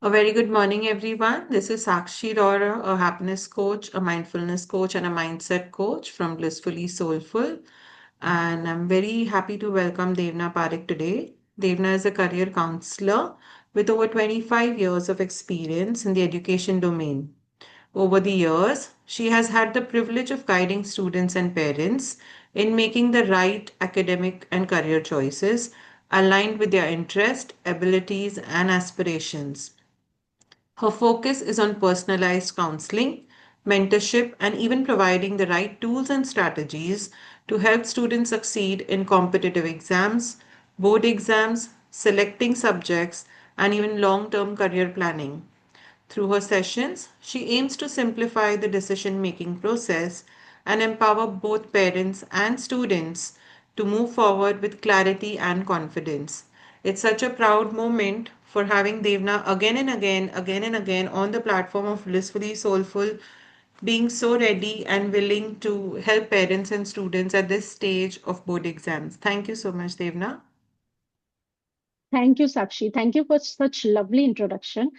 A very good morning, everyone. This is Sakshi Rora, a happiness coach, a mindfulness coach, and a mindset coach from Blissfully Soulful. And I'm very happy to welcome Devna Parekh today. Devna is a career counselor with over 25 years of experience in the education domain. Over the years, she has had the privilege of guiding students and parents in making the right academic and career choices aligned with their interest, abilities, and aspirations. Her focus is on personalized counseling, mentorship, and even providing the right tools and strategies to help students succeed in competitive exams, board exams, selecting subjects, and even long term career planning. Through her sessions, she aims to simplify the decision making process and empower both parents and students to move forward with clarity and confidence. It's such a proud moment for having Devna again and again on the platform of Blissfully Soulful, being so ready and willing to help parents and students at this stage of board exams. Thank you so much, Devna. Thank you, Sakshi. Thank you for such lovely introduction.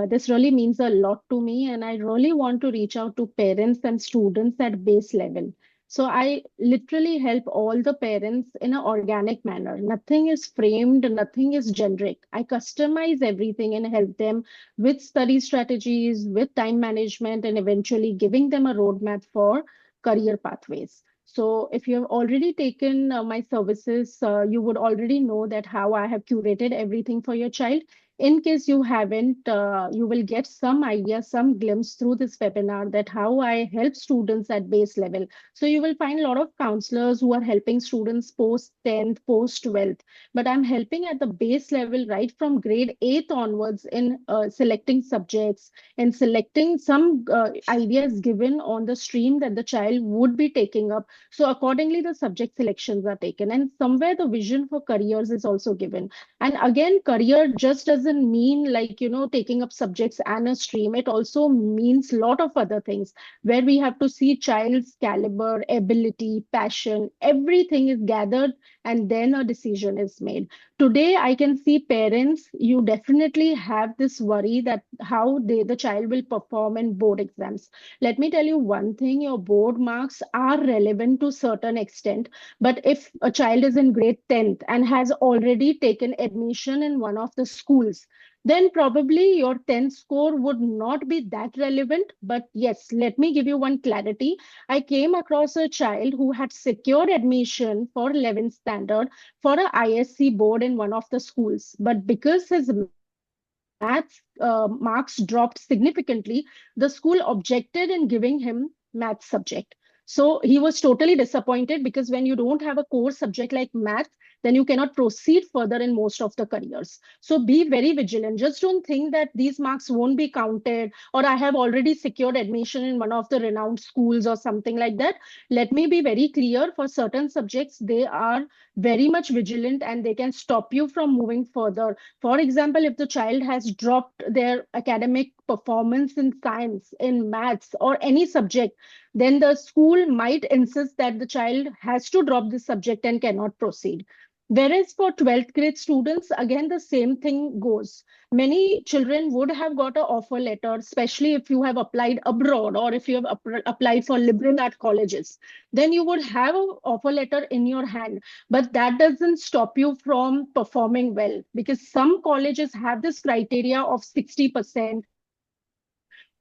This really means a lot to me, and I really want to reach out to parents and students at base level. So I literally help all the parents in an organic manner. Nothing is framed, nothing is generic. I customize everything and help them with study strategies, with time management, and eventually giving them a roadmap for career pathways. So if you have already taken my services, you would already know that how I have curated everything for your child. In case you haven't, you will get some idea, some glimpse through this webinar that how I help students at base level. So you will find a lot of counselors who are helping students post 10th, post 12th, but I'm helping at the base level right from grade 8th onwards in selecting subjects and selecting some ideas given on the stream that the child would be taking up, so accordingly, the subject selections are taken, and somewhere the vision for careers is also given. And again, career just doesn't mean like, taking up subjects and a stream. It also means a lot of other things where we have to see child's caliber, ability, passion, everything is gathered and then a decision is made. Today, I can see parents, you definitely have this worry that how the child will perform in board exams. Let me tell you one thing, your board marks are relevant to certain extent, but if a child is in grade 10th and has already taken admission in one of the schools, then probably your 10th score would not be that relevant. But yes, let me give you one clarity. I came across a child who had secured admission for 11th standard for a ISC board in one of the schools, but because his maths marks dropped significantly, the school objected in giving him math subject. So he was totally disappointed because when you don't have a core subject like math, then you cannot proceed further in most of the careers. So be very vigilant. Just don't think that these marks won't be counted or I have already secured admission in one of the renowned schools or something like that. Let me be very clear, for certain subjects, they are very much vigilant and they can stop you from moving further. For example, if the child has dropped their academic performance in science, in maths, or any subject, then the school might insist that the child has to drop this subject and cannot proceed. Whereas for 12th grade students, again, the same thing goes. Many children would have got an offer letter, especially if you have applied abroad or if you have applied for liberal art colleges. Then you would have an offer letter in your hand, but that doesn't stop you from performing well, because some colleges have this criteria of 60%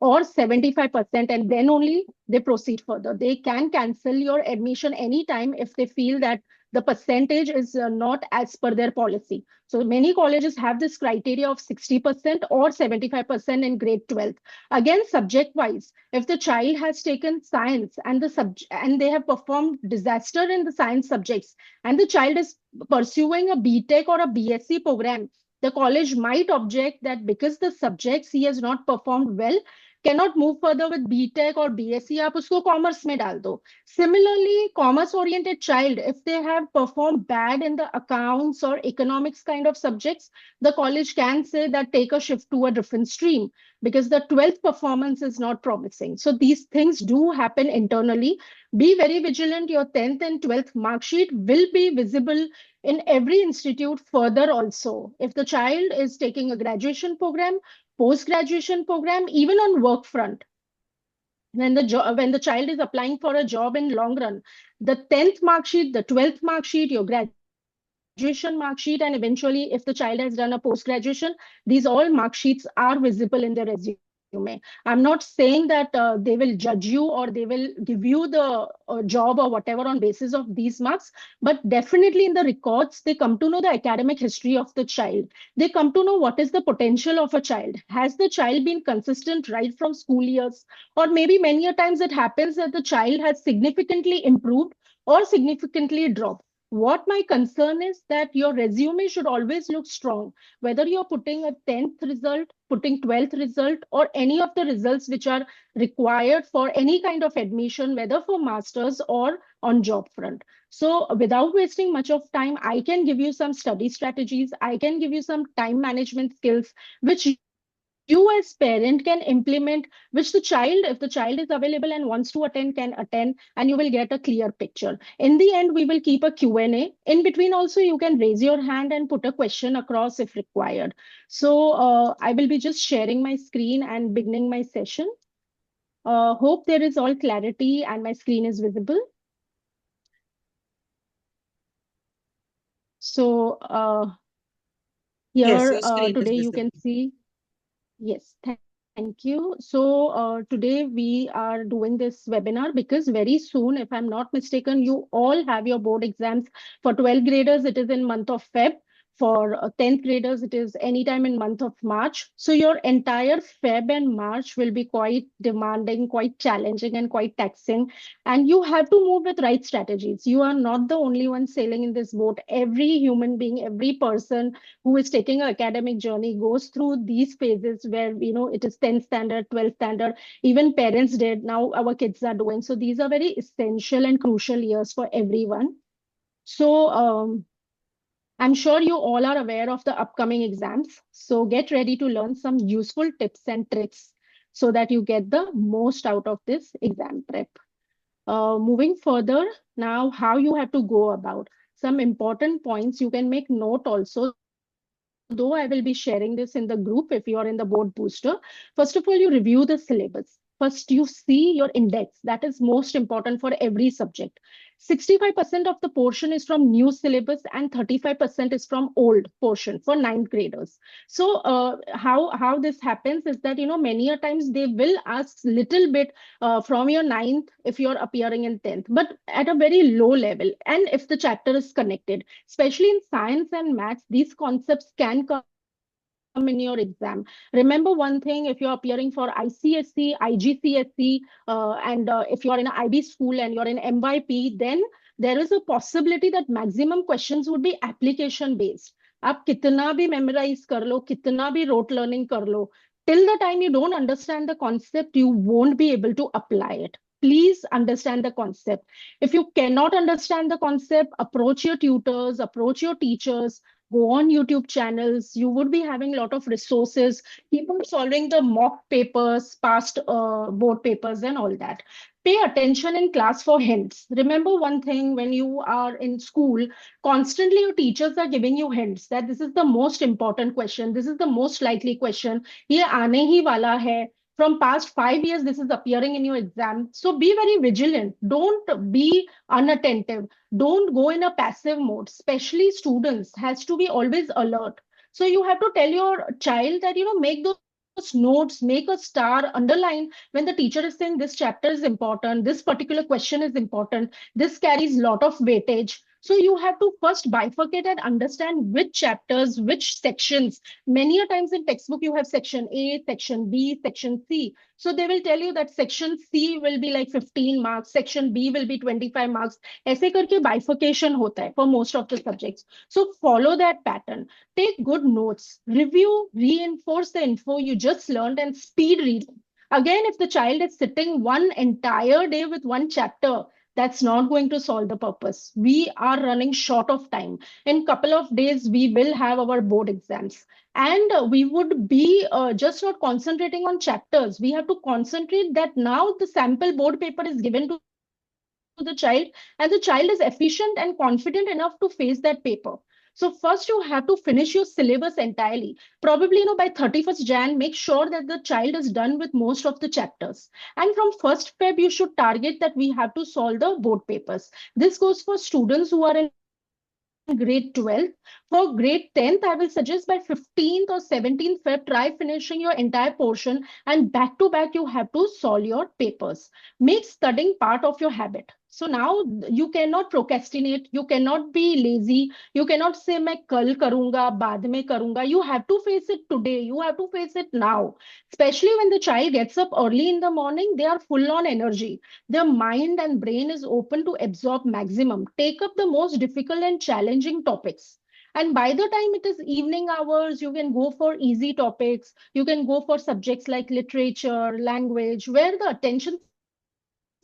or 75%, and then only they proceed further. They can cancel your admission anytime if they feel that the percentage is not as per their policy. So many colleges have this criteria of 60% or 75% in grade 12th. Again, subject wise, if the child has taken science and and they have performed disaster in the science subjects, and the child is pursuing a BTech or a BSc program, the college might object that because the subjects he has not performed well, cannot move further with BTech or BSc, आप उसको commerce में डाल दो. Similarly, commerce oriented child, if they have performed bad in the accounts or economics kind of subjects, the college can say that take a shift to a different stream because the 12th performance is not promising. So these things do happen internally. Be very vigilant. Your 10th and 12th mark sheet will be visible in every institute further also. If the child is taking a graduation program, post-graduation program, even on work front. When the child is applying for a job in long run, the 10th mark sheet, the 12th mark sheet, your graduation mark sheet, and eventually if the child has done a post-graduation, these all mark sheets are visible in their resume. I'm not saying that they will judge you or they will give you the job or whatever on basis of these marks, but definitely in the records, they come to know the academic history of the child. They come to know what is the potential of a child. Has the child been consistent right from school years? Or maybe many a times it happens that the child has significantly improved or significantly dropped. What my concern is that your resume should always look strong, whether you're putting a 10th result, putting 12th result, or any of the results which are required for any kind of admission, whether for masters or on job front. So without wasting much of time, I can give you some study strategies. I can give you some time management skills, which you as parent can implement, which the child, if the child is available and wants to attend, can attend, and you will get a clear picture. In the end, we will keep a Q&A. In between also, you can raise your hand and put a question across if required. So I will be just sharing my screen and beginning my session. Hope there is all clarity and my screen is visible. So Yes, here your screen is today you visible. can see. Yes, thank you. So today we are doing this webinar because very soon, if I'm not mistaken, you all have your board exams. For 12th graders, it is in month of Feb. For 10th graders, it is anytime in month of March. So your entire Feb and March will be quite demanding, quite challenging, and quite taxing. And you have to move with right strategies. You are not the only one sailing in this boat. Every human being, every person who is taking an academic journey goes through these phases where it is 10th standard, 12th standard, even parents did, now our kids are doing. So these are very essential and crucial years for everyone. So I'm sure you all are aware of the upcoming exams. So get ready to learn some useful tips and tricks so that you get the most out of this exam prep. Moving further, now how you have to go about some important points. You can make note also, though I will be sharing this in the group if you are in the board booster. First of all, you review the syllabus. First, you see your index. That is most important for every subject. 65% of the portion is from new syllabus and 35% is from old portion for ninth graders. So how this happens is that many a times they will ask little bit from your ninth if you're appearing in 10th, but at a very low level. And if the chapter is connected, especially in science and maths, these concepts can come in your exam. Remember one thing, if you're appearing for ICSC, IGCSE, and if you are in an IB school and you're in MYP, then there is a possibility that maximum questions would be application based. आप कितना भी memorize कर लो, कितना भी rote learning कर लो, till the time you don't understand the concept, you won't be able to apply it. Please understand the concept. If you cannot understand the concept, approach your tutors, approach your teachers, go on YouTube channels. You would be having a lot of resources. Keep on solving the mock papers, past board papers, and all that. Pay attention in class for hints. Remember one thing, when you are in school, constantly your teachers are giving you hints that this is the most important question, this is the most likely question. ये आने ही वाला है. From past 5 years, this is appearing in your exam. So be very vigilant. Don't be unattentive. Don't go in a passive mode. Especially students has to be always alert. So you have to tell your child that make those notes, make a star, underline when the teacher is saying this chapter is important, this particular question is important, this carries lot of weightage. So you have to first bifurcate and understand which chapters, which sections. Many a times in textbook you have section A, section B, section C. So they will tell you that section C will be like 15 marks, section B will be 25 marks. ऐसे करके bifurcation होता है for most of the subjects. So follow that pattern. Take good notes, review, reinforce the info you just learned, and speed read. Again, if the child is sitting one entire day with one chapter, that's not going to solve the purpose. We are running short of time. In couple of days, we will have our board exams. And we would be just not concentrating on chapters. We have to concentrate that now the sample board paper is given to the child, and the child is efficient and confident enough to face that paper. So first you have to finish your syllabus entirely. Probably, by 31st Jan, make sure that the child is done with most of the chapters. And from 1st Feb, you should target that we have to solve the board papers. This goes for students who are in grade 12th. For grade 10th, I will suggest by 15th or 17th Feb, try finishing your entire portion, and back to back, you have to solve your papers. Make studying part of your habit. So now you cannot procrastinate, you cannot be lazy, you cannot say मैं कल करूंगा बाद में करूंगा. You have to face it today, you have to face it now. Especially when the child gets up early in the morning, they are full on energy. Their mind and brain is open to absorb maximum. Take up the most difficult and challenging topics. And by the time it is evening hours, you can go for easy topics. You can go for subjects like literature, language, where the attention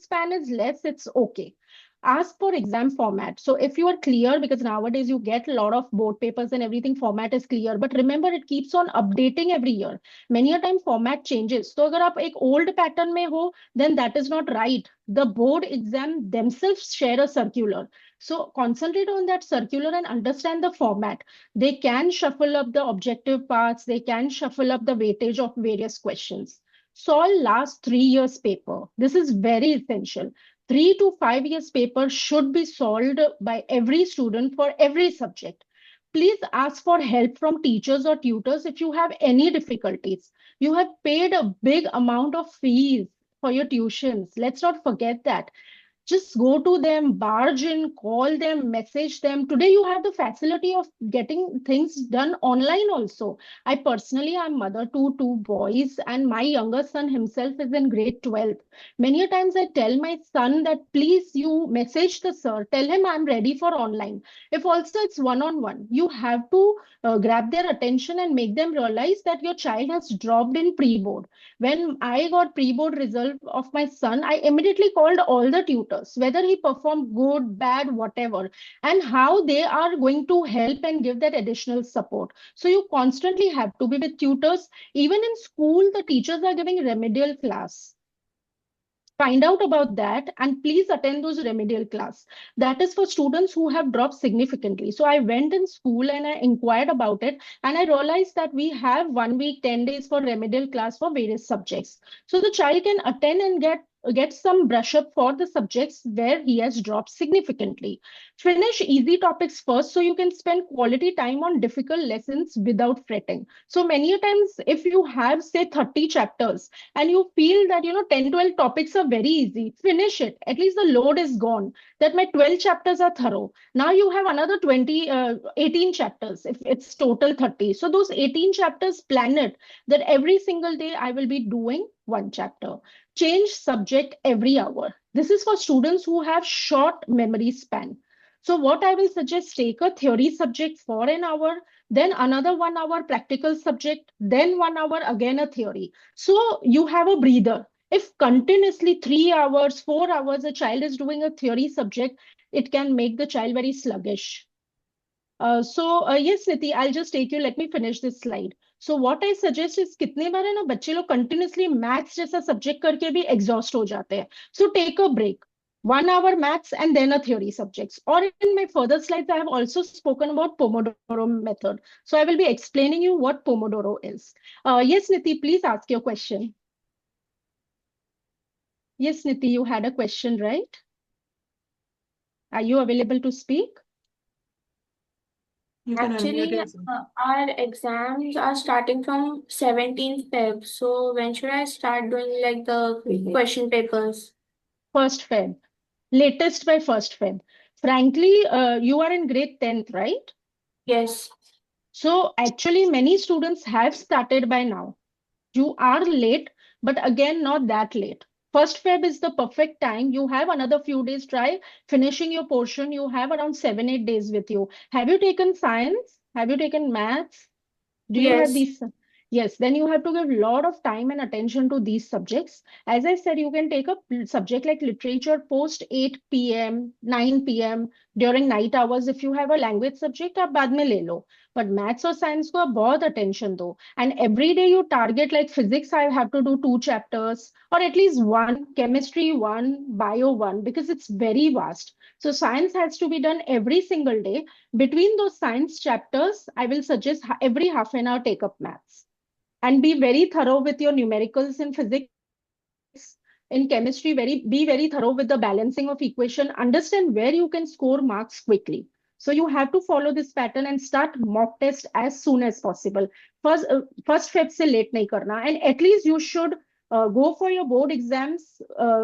span is less, it's okay. Ask for exam format. So if you are clear, because nowadays you get a lot of board papers and everything, format is clear. But remember, it keeps on updating every year. Many a time format changes. So अगर आप एक old pattern में हो, then that is not right. The board exam themselves share a circular. So concentrate on that circular and understand the format. They can shuffle up the objective parts. They can shuffle up the weightage of various questions. Solve last 3 years paper. This is very essential. 3 to 5 years paper should be solved by every student for every subject. Please ask for help from teachers or tutors if you have any difficulties. You have paid a big amount of fees for your tuitions. Let's not forget that. Just go to them, barge in, call them, message them. Today you have the facility of getting things done online also. I personally am mother to two boys, and my younger son himself is in grade 12. Many a times I tell my son that please you message the sir, tell him I'm ready for online. If also it's one-on-one, you have to grab their attention and make them realize that your child has dropped in pre-board. When I got pre-board result of my son, I immediately called all the tutors, whether he performed good, bad, whatever, and how they are going to help and give that additional support. So you constantly have to be with tutors. Even in school, the teachers are giving remedial class. Find out about that and please attend those remedial class. That is for students who have dropped significantly. So I went in school and I inquired about it, and I realized that we have 1 week 10 days for remedial class for various subjects, so the child can attend and get some brush up for the subjects where he has dropped significantly. Finish easy topics first so you can spend quality time on difficult lessons without fretting. So many a times if you have say 30 chapters and you feel that 10 12 topics are very easy, finish it. At least the load is gone, that my 12 chapters are thorough. Now you have another 18 chapters if it's total 30. So those 18 chapters, plan it that every single day I will be doing one chapter. Change subject every hour. This is for students who have short memory span. So what I will suggest, take a theory subject for an hour, then another 1 hour practical subject, then 1 hour again a theory. So you have a breather. If continuously 3 hours, 4 hours, a child is doing a theory subject, it can make the child very sluggish. Yes, Niti, I'll just take you. Let me finish this slide. So what I suggest is कितने बार है ना बच्चे लोग continuously maths जैसा subject करके भी exhaust हो जाते हैं. So take a break. 1 hour maths and then a theory subjects. Or in my further slides, I have also spoken about Pomodoro method. So I will be explaining you what Pomodoro is. Yes, Niti, please ask your question. Yes, Niti, you had a question, right? Are you available to speak? You can unmute Actually, yourself. our exams are starting from 17th Feb. So when should I start doing like the question papers? 1st Feb. Latest by 1st Feb. Frankly, you are in grade 10th, right? Yes. So actually, many students have started by now. You are late, but again, not that late. 1st Feb is the perfect time. You have another few days. Try finishing your portion. You have around 7, 8 days with you. Have you taken science? Have you taken maths? Do you have Yes. these? Yes, then you have to give a lot of time and attention to these subjects. As I said, you can take a subject like literature post 8 p.m., 9 p.m. during night hours if you have a language subject, आप बाद में ले लो. But maths और science को आप बहुत attention दो. And every day you target, like physics, I have to do 2 chapters or at least one, chemistry one, bio one, because it's very vast. So science has to be done every single day. Between those science chapters, I will suggest every half an hour take up maths. And be very thorough with your numericals in physics. In chemistry, be very thorough with the balancing of equation. Understand where you can score marks quickly. So you have to follow this pattern and start mock test as soon as possible. First Feb se late nahi karna. And at least you should go for your board exams.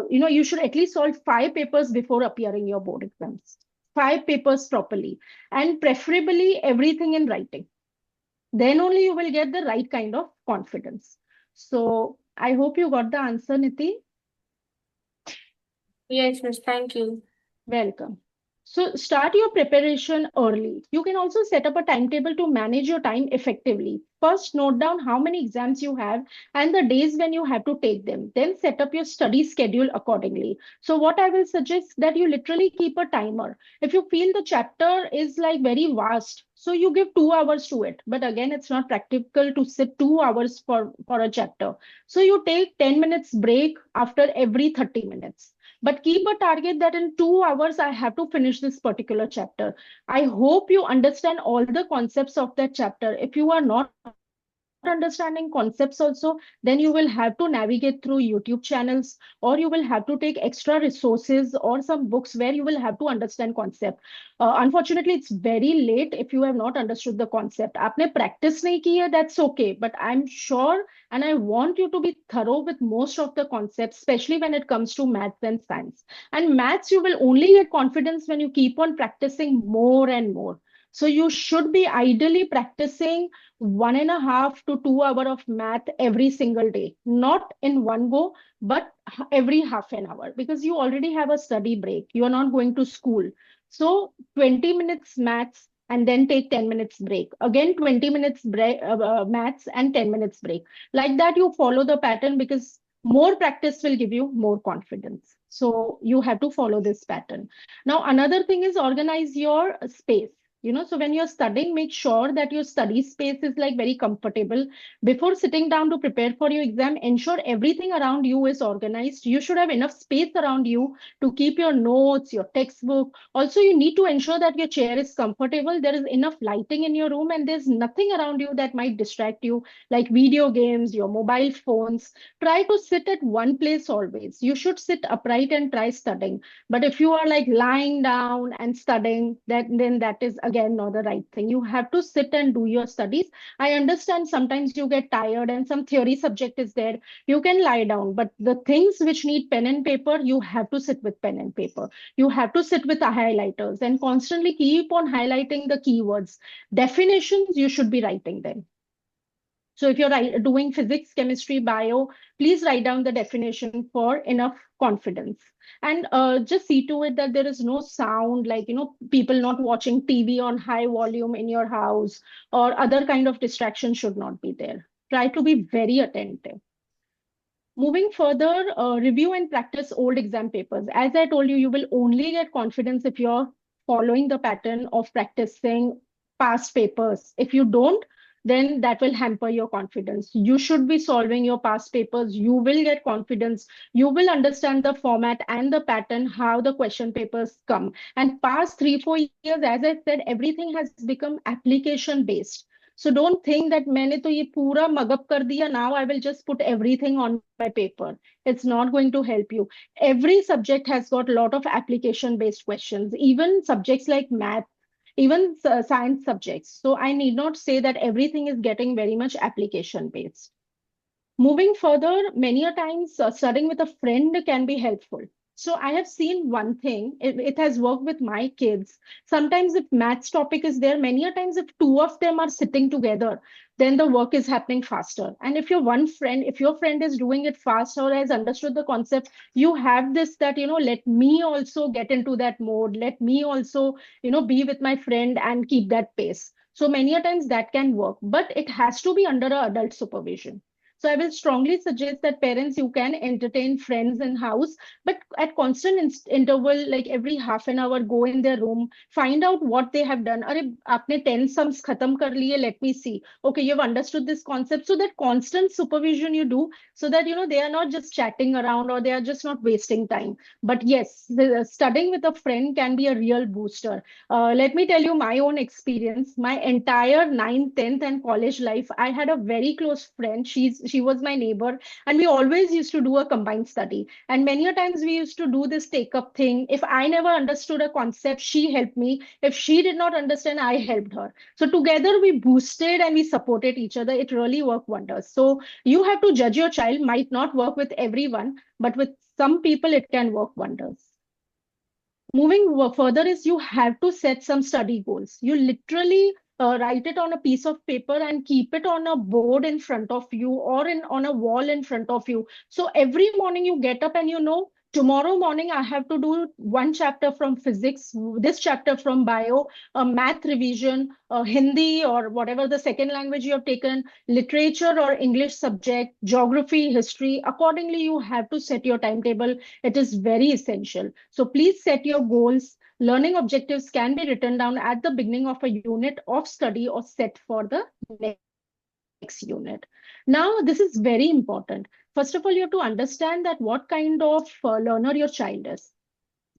You should at least solve 5 papers before appearing your board exams. 5 papers properly, and preferably everything in writing. Then only you will get the right kind of confidence. So I hope you got the answer, Niti. Yes, miss. Thank you. Welcome. So start your preparation early. You can also set up a timetable to manage your time effectively. First, note down how many exams you have and the days when you have to take them. Then set up your study schedule accordingly. So what I will suggest that you literally keep a timer. If you feel the chapter is like very vast, so you give 2 hours to it. But again, it's not practical to sit 2 hours for a chapter. So you take 10 minutes break after every 30 minutes. But keep a target that in 2 hours I have to finish this particular chapter. I hope you understand all the concepts of that chapter. If you are not understanding concepts also, then you will have to navigate through YouTube channels, or you will have to take extra resources or some books where you will have to understand concept. Unfortunately, it's very late if you have not understood the concept. आपने practice नहीं की है, that's okay. But I'm sure and I want you to be thorough with most of the concepts, especially when it comes to maths and science. And maths, you will only get confidence when you keep on practicing more and more. So you should be ideally practicing 1.5 to 2 hours of math every single day, not in one go, but every half an hour, because you already have a study break. You are not going to school. So 20 minutes maths and then take 10 minutes break. Again, 20 minutes break, maths and 10 minutes break. Like that, you follow the pattern because more practice will give you more confidence. So you have to follow this pattern. Now, another thing is organize your space. So when you're studying, make sure that your study space is like very comfortable. Before sitting down to prepare for your exam, ensure everything around you is organized. You should have enough space around you to keep your notes, your textbook. Also, you need to ensure that your chair is comfortable. There is enough lighting in your room, and there's nothing around you that might distract you, like video games, your mobile phones. Try to sit at one place always. You should sit upright and try studying. But if you are like lying down and studying, then that is again not the right thing. You have to sit and do your studies. I understand sometimes you get tired and some theory subject is there. You can lie down, but the things which need pen and paper, you have to sit with pen and paper. You have to sit with the highlighters and constantly keep on highlighting the keywords. Definitions, you should be writing them. So if you're doing physics, chemistry, bio, please write down the definition for enough confidence. And just see to it that there is no sound, like, people not watching TV on high volume in your house, or other kind of distraction should not be there. Try to be very attentive. Moving further, review and practice old exam papers. As I told you, you will only get confidence if you're following the pattern of practicing past papers. If you don't, then that will hamper your confidence. You should be solving your past papers. You will get confidence. You will understand the format and the pattern, how the question papers come. And past 3, 4 years, as I said, everything has become application based. So don't think that मैंने तो ये पूरा mug up कर दिया, now I will just put everything on my paper. It's not going to help you. Every subject has got a lot of application based questions, even subjects like math, even science subjects. So I need not say that everything is getting very much application based. Moving further, many a times studying with a friend can be helpful. So I have seen one thing, it has worked with my kids. Sometimes if maths topic is there, many a times if two of them are sitting together, then the work is happening faster. And if if your friend is doing it fast or has understood the concept, you have this that, let me also get into that mode. Let me also, be with my friend and keep that pace. So many a times that can work, but it has to be under a adult supervision. So I will strongly suggest that parents, you can entertain friends in house, but at constant interval, like every half an hour, go in their room, find out what they have done. Are aapne 10 sums khatam kar liye? Let me see. Okay, you've understood this concept. So that constant supervision you do, so that they are not just chatting around or they are just not wasting time. But yes, studying with a friend can be a real booster. Let me tell you my own experience. My entire 9th, 10th, and college life, I had a very close friend. She was my neighbor, and we always used to do a combined study. And many a times we used to do this take up thing. If I never understood a concept, she helped me. If she did not understand, I helped her. So together we boosted and we supported each other. It really worked wonders. So you have to judge your child. Might not work with everyone, but with some people it can work wonders. Moving further is you have to set some study goals. You literally write it on a piece of paper and keep it on a board in front of you or on a wall in front of you. So every morning you get up and tomorrow morning I have to do one chapter from physics, this chapter from bio, a math revision, Hindi or whatever the second language you have taken, literature or English subject, geography, history. Accordingly, you have to set your timetable. It is very essential. So please set your goals. Learning objectives can be written down at the beginning of a unit of study or set for the next unit. Now, this is very important. First of all, you have to understand that what kind of learner your child is.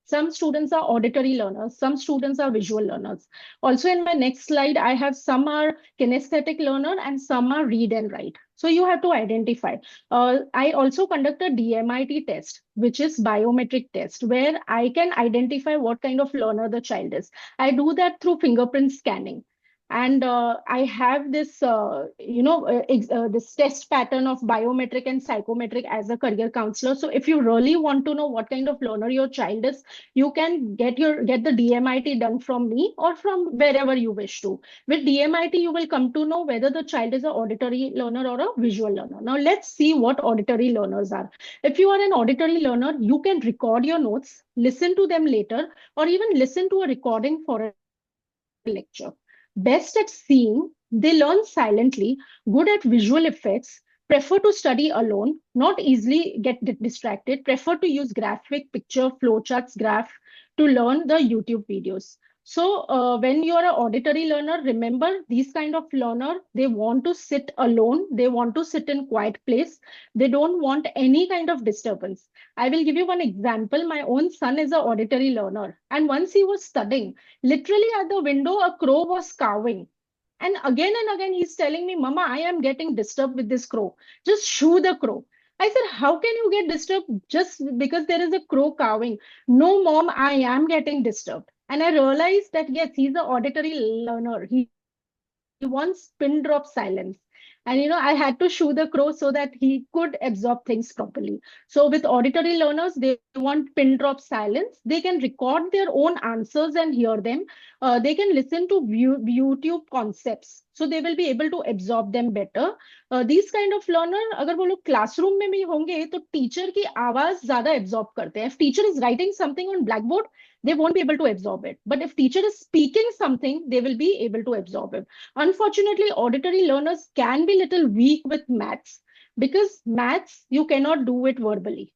Some students are auditory learners, some students are visual learners. Also, in my next slide, I have some are kinesthetic learner and some are read and write. So you have to identify. I also conduct a DMIT test, which is biometric test, where I can identify what kind of learner the child is. I do that through fingerprint scanning. And I have this, this test pattern of biometric and psychometric as a career counselor. So if you really want to know what kind of learner your child is, you can get the DMIT done from me or from wherever you wish to. With DMIT, you will come to know whether the child is an auditory learner or a visual learner. Now let's see what auditory learners are. If you are an auditory learner, you can record your notes, listen to them later, or even listen to a recording for a lecture. Best at seeing, they learn silently, good at visual effects, prefer to study alone, not easily get distracted, prefer to use graphic, picture, flowcharts, graph to learn the YouTube videos. So when you are an auditory learner, remember these kind of learner, they want to sit alone, they want to sit in quiet place, they don't want any kind of disturbance. I will give you one example. My own son is an auditory learner, and once he was studying, literally at the window, a crow was cawing. And again, he's telling me, Mama, I am getting disturbed with this crow. Just shoo the crow. I said, how can you get disturbed just because there is a crow cawing? No, Mom, I am getting disturbed. And I realized that, yes, he's an auditory learner. He wants pin drop silence. And, I had to shoo the crow so that he could absorb things properly. So with auditory learners, they want pin drop silence. They can record their own answers and hear them. They can listen to YouTube concepts. So they will be able to absorb them better. These kind of learner, अगर वो लोग classroom में भी होंगे, तो teacher की आवाज ज्यादा absorb करते हैं. If teacher is writing something on blackboard, they won't be able to absorb it. But if teacher is speaking something, they will be able to absorb it. Unfortunately, auditory learners can be little weak with maths because maths, you cannot do it verbally.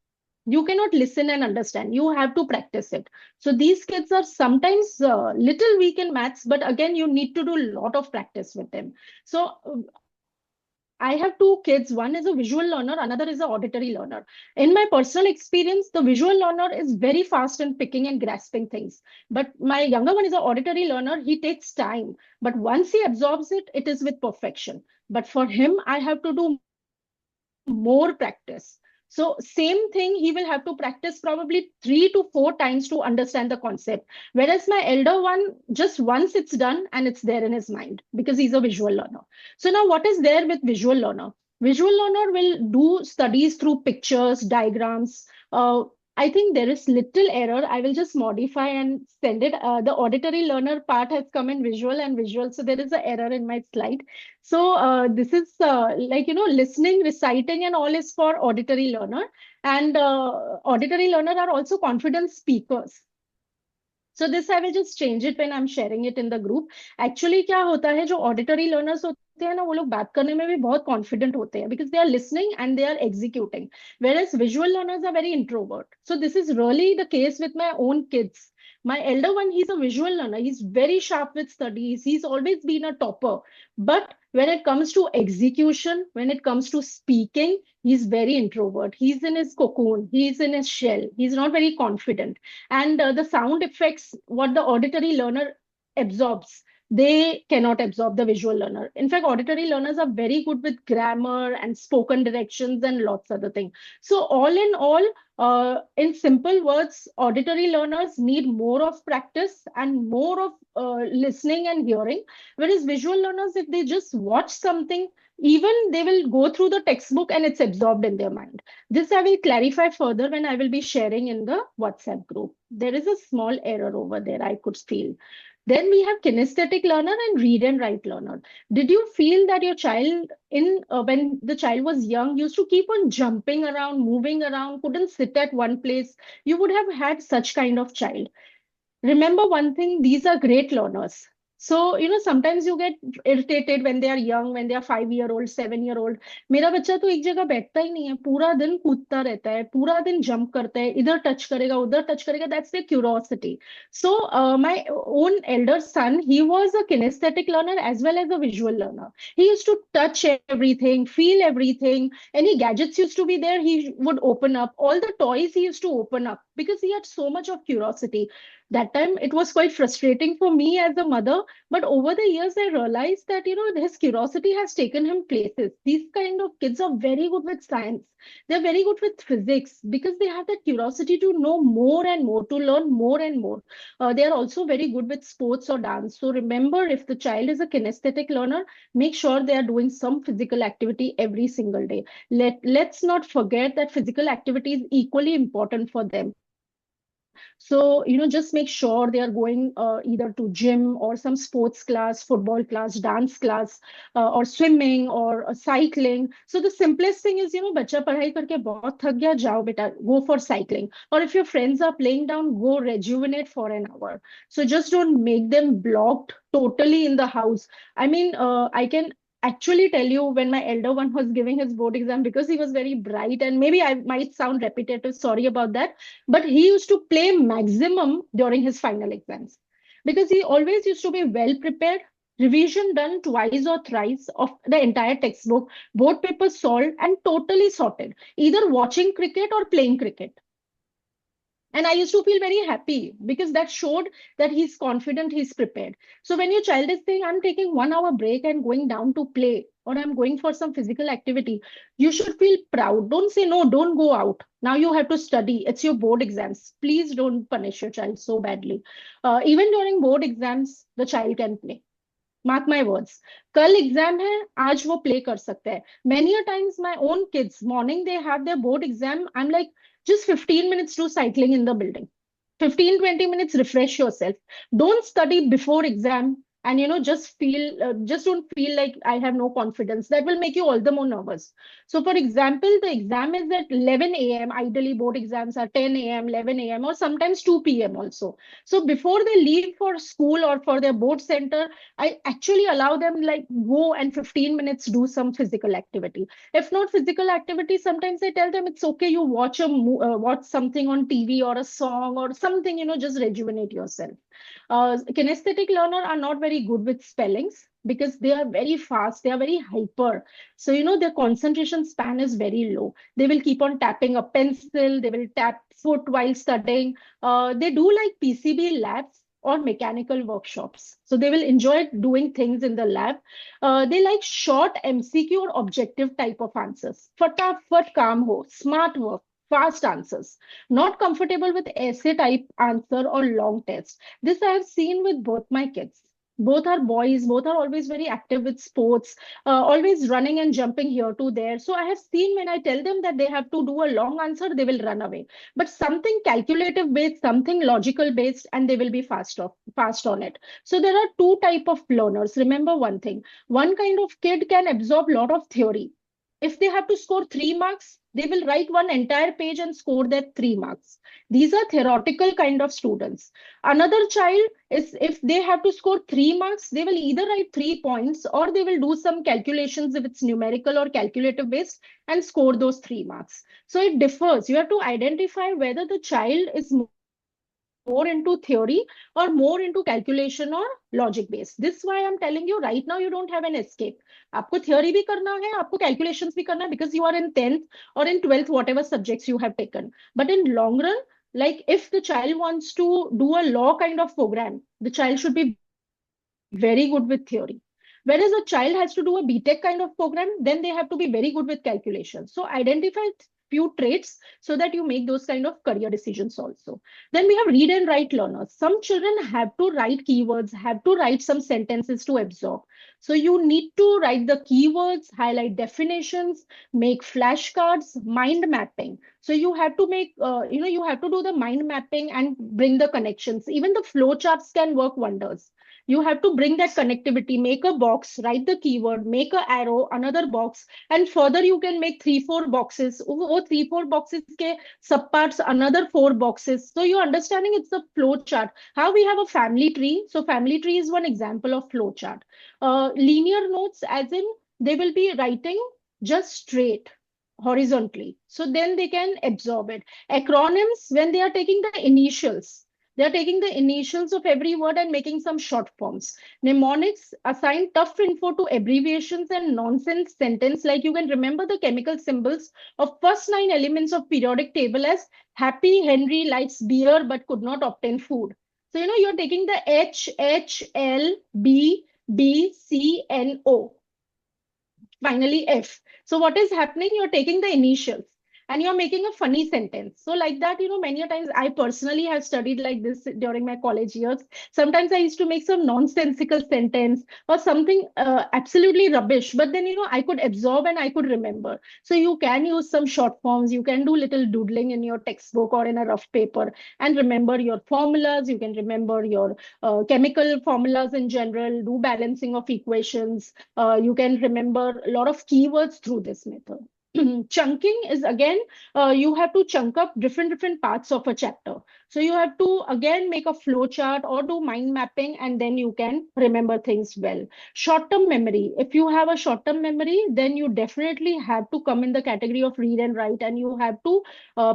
You cannot listen and understand. You have to practice it. So these kids are sometimes little weak in maths, but again, you need to do a lot of practice with them. So I have two kids. One is a visual learner, another is an auditory learner. In my personal experience, the visual learner is very fast in picking and grasping things. But my younger one is an auditory learner. He takes time. But once he absorbs it, it is with perfection. But for him, I have to do more practice. So same thing, he will have to practice probably 3 to 4 times to understand the concept. Whereas my elder one, just once it's done and it's there in his mind because he's a visual learner. So now what is there with visual learner? Visual learner will do studies through pictures, diagrams. I think there is little error. I will just modify and send it. The auditory learner part has come in visual and visual. So there is an error in my slide. So this is listening, reciting and all is for auditory learner. And auditory learner are also confident speakers. So this I will just change it when I'm sharing it in the group. Actually क्या होता है जो auditory learners होते हैं होते हैं ना, वो लोग बात करने में भी बहुत कॉन्फिडेंट होते हैं, because they are listening and they are executing, whereas visual learners are very introvert. So this is really the case with my own kids. My elder one, he's a visual learner, he's very sharp with studies, he's always been a topper, but when it comes to execution, when it comes to speaking, he's very introvert. He's in his cocoon, he's in his shell, he's not very confident. And the sound effects, what the auditory learner absorbs, they cannot absorb the visual learner. In fact, auditory learners are very good with grammar and spoken directions and lots other things. So all in all, in simple words, auditory learners need more of practice and more of listening and hearing, whereas visual learners, if they just watch something, even they will go through the textbook and it's absorbed in their mind. This I will clarify further when I will be sharing in the WhatsApp group. There is a small error over there, I could feel. Then we have kinesthetic learner and read and write learner. Did you feel that your child, in when the child was young, used to keep on jumping around, moving around, couldn't sit at one place? You would have had such kind of child. Remember one thing, these are great learners. So, sometimes you get irritated when they are young, when they are 5-year-old, 7-year-old. मेरा बच्चा तो एक जगह बैठता ही नहीं है, पूरा दिन कूदता रहता है, पूरा दिन जंप करता है, इधर टच करेगा, उधर टच करेगा. That's their curiosity. So, my own elder son, he was a kinesthetic learner as well as a visual learner. He used to touch everything, feel everything. Any gadgets used to be there, he would open up. All the toys he used to open up because he had so much of curiosity. That time it was quite frustrating for me as a mother, but over the years I realized that his curiosity has taken him places. These kind of kids are very good with science, they're very good with physics, because they have that curiosity to know more and more, to learn more and more. They are also very good with sports or dance. So remember, if the child is a kinesthetic learner, make sure they are doing some physical activity every single day. Let's not forget that physical activity is equally important for them. So, just make sure they are going either to gym or some sports class, football class, dance class, or swimming or cycling. So the simplest thing is, बच्चा पढ़ाई करके बहुत थक गया, जाओ बेटा, go for cycling. Or if your friends are playing down, go rejuvenate for an hour. So just don't make them blocked totally in the house. I mean, I can actually tell you, when my elder one was giving his board exam, because he was very bright, and maybe I might sound repetitive, sorry about that, but he used to play maximum during his final exams, because he always used to be well prepared, revision done twice or thrice of the entire textbook, board papers solved and totally sorted, either watching cricket or playing cricket. And I used to feel very happy because that showed that he's confident, he's prepared. So when your child is saying, I'm taking 1 hour break and going down to play, or I'm going for some physical activity, you should feel proud. Don't say, no, don't go out. Now you have to study. It's your board exams. Please don't punish your child so badly. Even during board exams, the child can play. Mark my words. कल exam है, आज वो play कर सकते हैं. Many a times my own kids, morning they have their board exam. I'm like, just 15 minutes do cycling in the building. 15-20 minutes, refresh yourself. Don't study before exam, and just don't feel like I have no confidence. That will make you all the more nervous. So for example, the exam is at 11 a.m. Ideally board exams are 10 a.m., 11 a.m., or sometimes 2 p.m. also. So before they leave for school or for their board center, I actually allow them, like, go and 15 minutes do some physical activity. If not physical activity, sometimes I tell them it's okay, you watch something on TV or a song or something, just rejuvenate yourself. Kinesthetic learner are not very good with spellings because they are very fast, they are very hyper. So, their concentration span is very low. They will keep on tapping a pencil, they will tap foot while studying. They do like PCB labs or mechanical workshops. So they will enjoy doing things in the lab. They like short MCQ or objective type of answers. Fatafat kaam ho, smart work, fast answers. Not comfortable with essay type answer or long test. This I have seen with both my kids. Both are boys, both are always very active with sports, always running and jumping here to there. So I have seen, when I tell them that they have to do a long answer, they will run away. But something calculative based, something logical based, and they will be fast on it. So there are two type of learners. Remember one thing: one kind of kid can absorb a lot of theory. If they have to score 3 marks, They will write one entire page and score that 3 marks. These are theoretical kind of students. Another child is, if they have to score 3 marks, they will either write 3 points or they will do some calculations if it's numerical or calculative based and score those 3 marks. So it differs. You have to identify whether the child is more into theory or more into calculation or logic based. This is why I'm telling you right now you don't have an escape. आपको theory भी करना है, आपको calculations भी करना है because you are in 10th or in 12th, whatever subjects you have taken. But in long run, like if the child wants to do a law kind of program, the child should be very good with theory. Whereas a child has to do a BTech kind of program, then they have to be very good with calculation. So identify few traits so that you make those kind of career decisions also. Then we have read and write learners. Some children have to write keywords, have to write some sentences to absorb. So you need to write the keywords, highlight definitions, make flashcards, mind mapping. So you have to make, you have to do the mind mapping and bring the connections. Even the flow charts can work wonders. You have to bring that connectivity, make a box, write the keyword, make a arrow, another box, and further you can make 3 4 boxes. Oh, 3 4 boxes ke subparts, another 4 boxes. So you're understanding it's a flow chart. How we have a family tree. So family tree is one example of flow chart. Linear notes, as in they will be writing just straight horizontally. So then they can absorb it. Acronyms, when they are taking the initials, they are taking the initials of every word and making some short forms. Mnemonics assign tough info to abbreviations and nonsense sentence. Like you can remember the chemical symbols of first 9 elements of periodic table as Happy Henry likes beer but could not obtain food. So you're taking the H, H, L, B, B, C, N, O, finally F. So what is happening? You're taking the initials and you're making a funny sentence. So like that, many a times I personally have studied like this during my college years. Sometimes I used to make some nonsensical sentence or something absolutely rubbish, but then, I could absorb and I could remember. So you can use some short forms. You can do little doodling in your textbook or in a rough paper and remember your formulas. You can remember your chemical formulas in general, do balancing of equations. You can remember a lot of keywords through this method. Chunking is again, you have to chunk up different parts of a chapter. So you have to again make a flow chart or do mind mapping, and then you can remember things well. Short-term memory. If you have a short-term memory, then you definitely have to come in the category of read and write, and you have to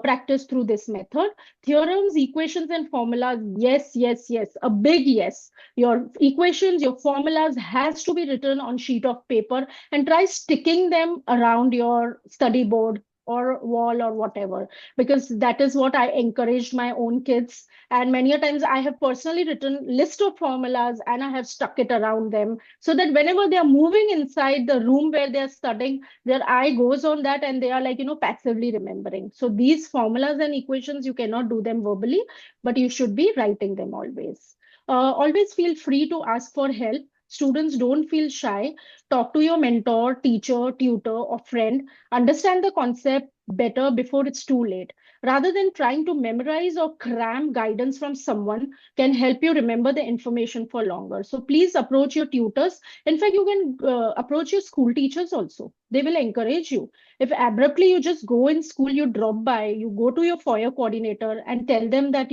practice through this method. Theorems, equations, and formulas. Yes, yes, yes. A big yes. Your equations, your formulas has to be written on sheet of paper, and try sticking them around your study board or wall or whatever, because that is what I encouraged my own kids. And many a times I have personally written list of formulas and I have stuck it around them, so that whenever they are moving inside the room where they are studying, their eye goes on that and they are like, passively remembering. So these formulas and equations, you cannot do them verbally, but you should be writing them always. Always feel free to ask for help. Students, don't feel shy. Talk to your mentor, teacher, tutor, or friend. Understand the concept better before it's too late. Rather than trying to memorize or cram, guidance from someone can help you remember the information for longer. So please approach your tutors. In fact, you can approach your school teachers also. They will encourage you. If abruptly you just go in school, you drop by, you go to your FOIA coordinator and tell them that,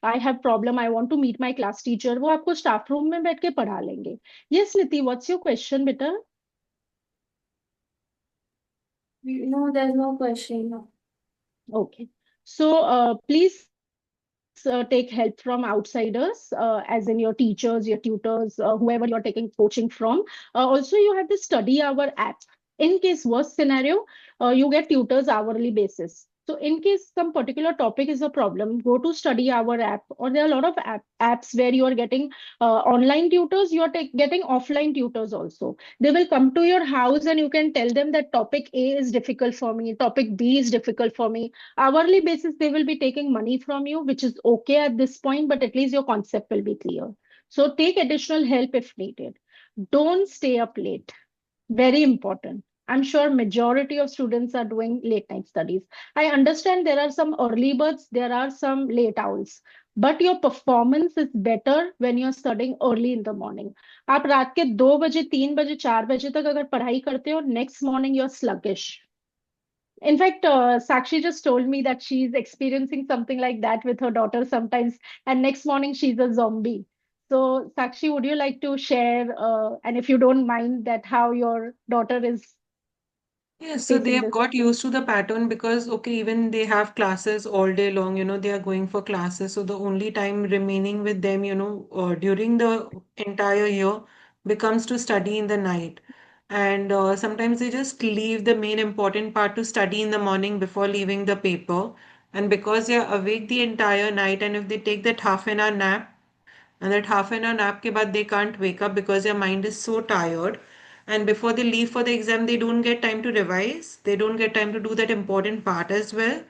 I have problem, I want to meet my class teacher, वो आपको staff room में बैठ के पढ़ा लेंगे. Yes, Niti, what's your question, beta? No, there's no question. Okay. So please take help from outsiders, as in your teachers, your tutors, whoever you're taking coaching from. Also, you have the Study Hour app. In case worst scenario, you get tutors hourly basis. So in case some particular topic is a problem, go to Study Hour app, or there are a lot of apps where you are getting online tutors, you are getting offline tutors also. They will come to your house and you can tell them that topic A is difficult for me, topic B is difficult for me. Hourly basis, they will be taking money from you, which is okay at this point, but at least your concept will be clear. So take additional help if needed. Don't stay up late. Very important. I'm sure majority of students are doing late night studies. I understand there are some early birds, there are some late owls, but your performance is better when you're studying early in the morning. आप रात के 2 बजे 3 बजे 4 बजे तक अगर पढ़ाई करते हो, next morning you're sluggish. In fact, Sakshi just told me that she's experiencing something like that with her daughter sometimes, and next morning she's a zombie. So, Sakshi, would you like to share, and if you don't mind, that how your daughter is Yes, so they facing have this? got used to the pattern because, okay, even they have classes all day long, they are going for classes. So the only time remaining with them, during the entire year becomes to study in the night. And sometimes they just leave the main important part to study in the morning before leaving the paper. And because they are awake the entire night, and if they take that half an hour nap, and that half an hour nap ke baad they can't wake up because their mind is so tired. And before they leave for the exam, they don't get time to revise. They don't get time to do that important part as well.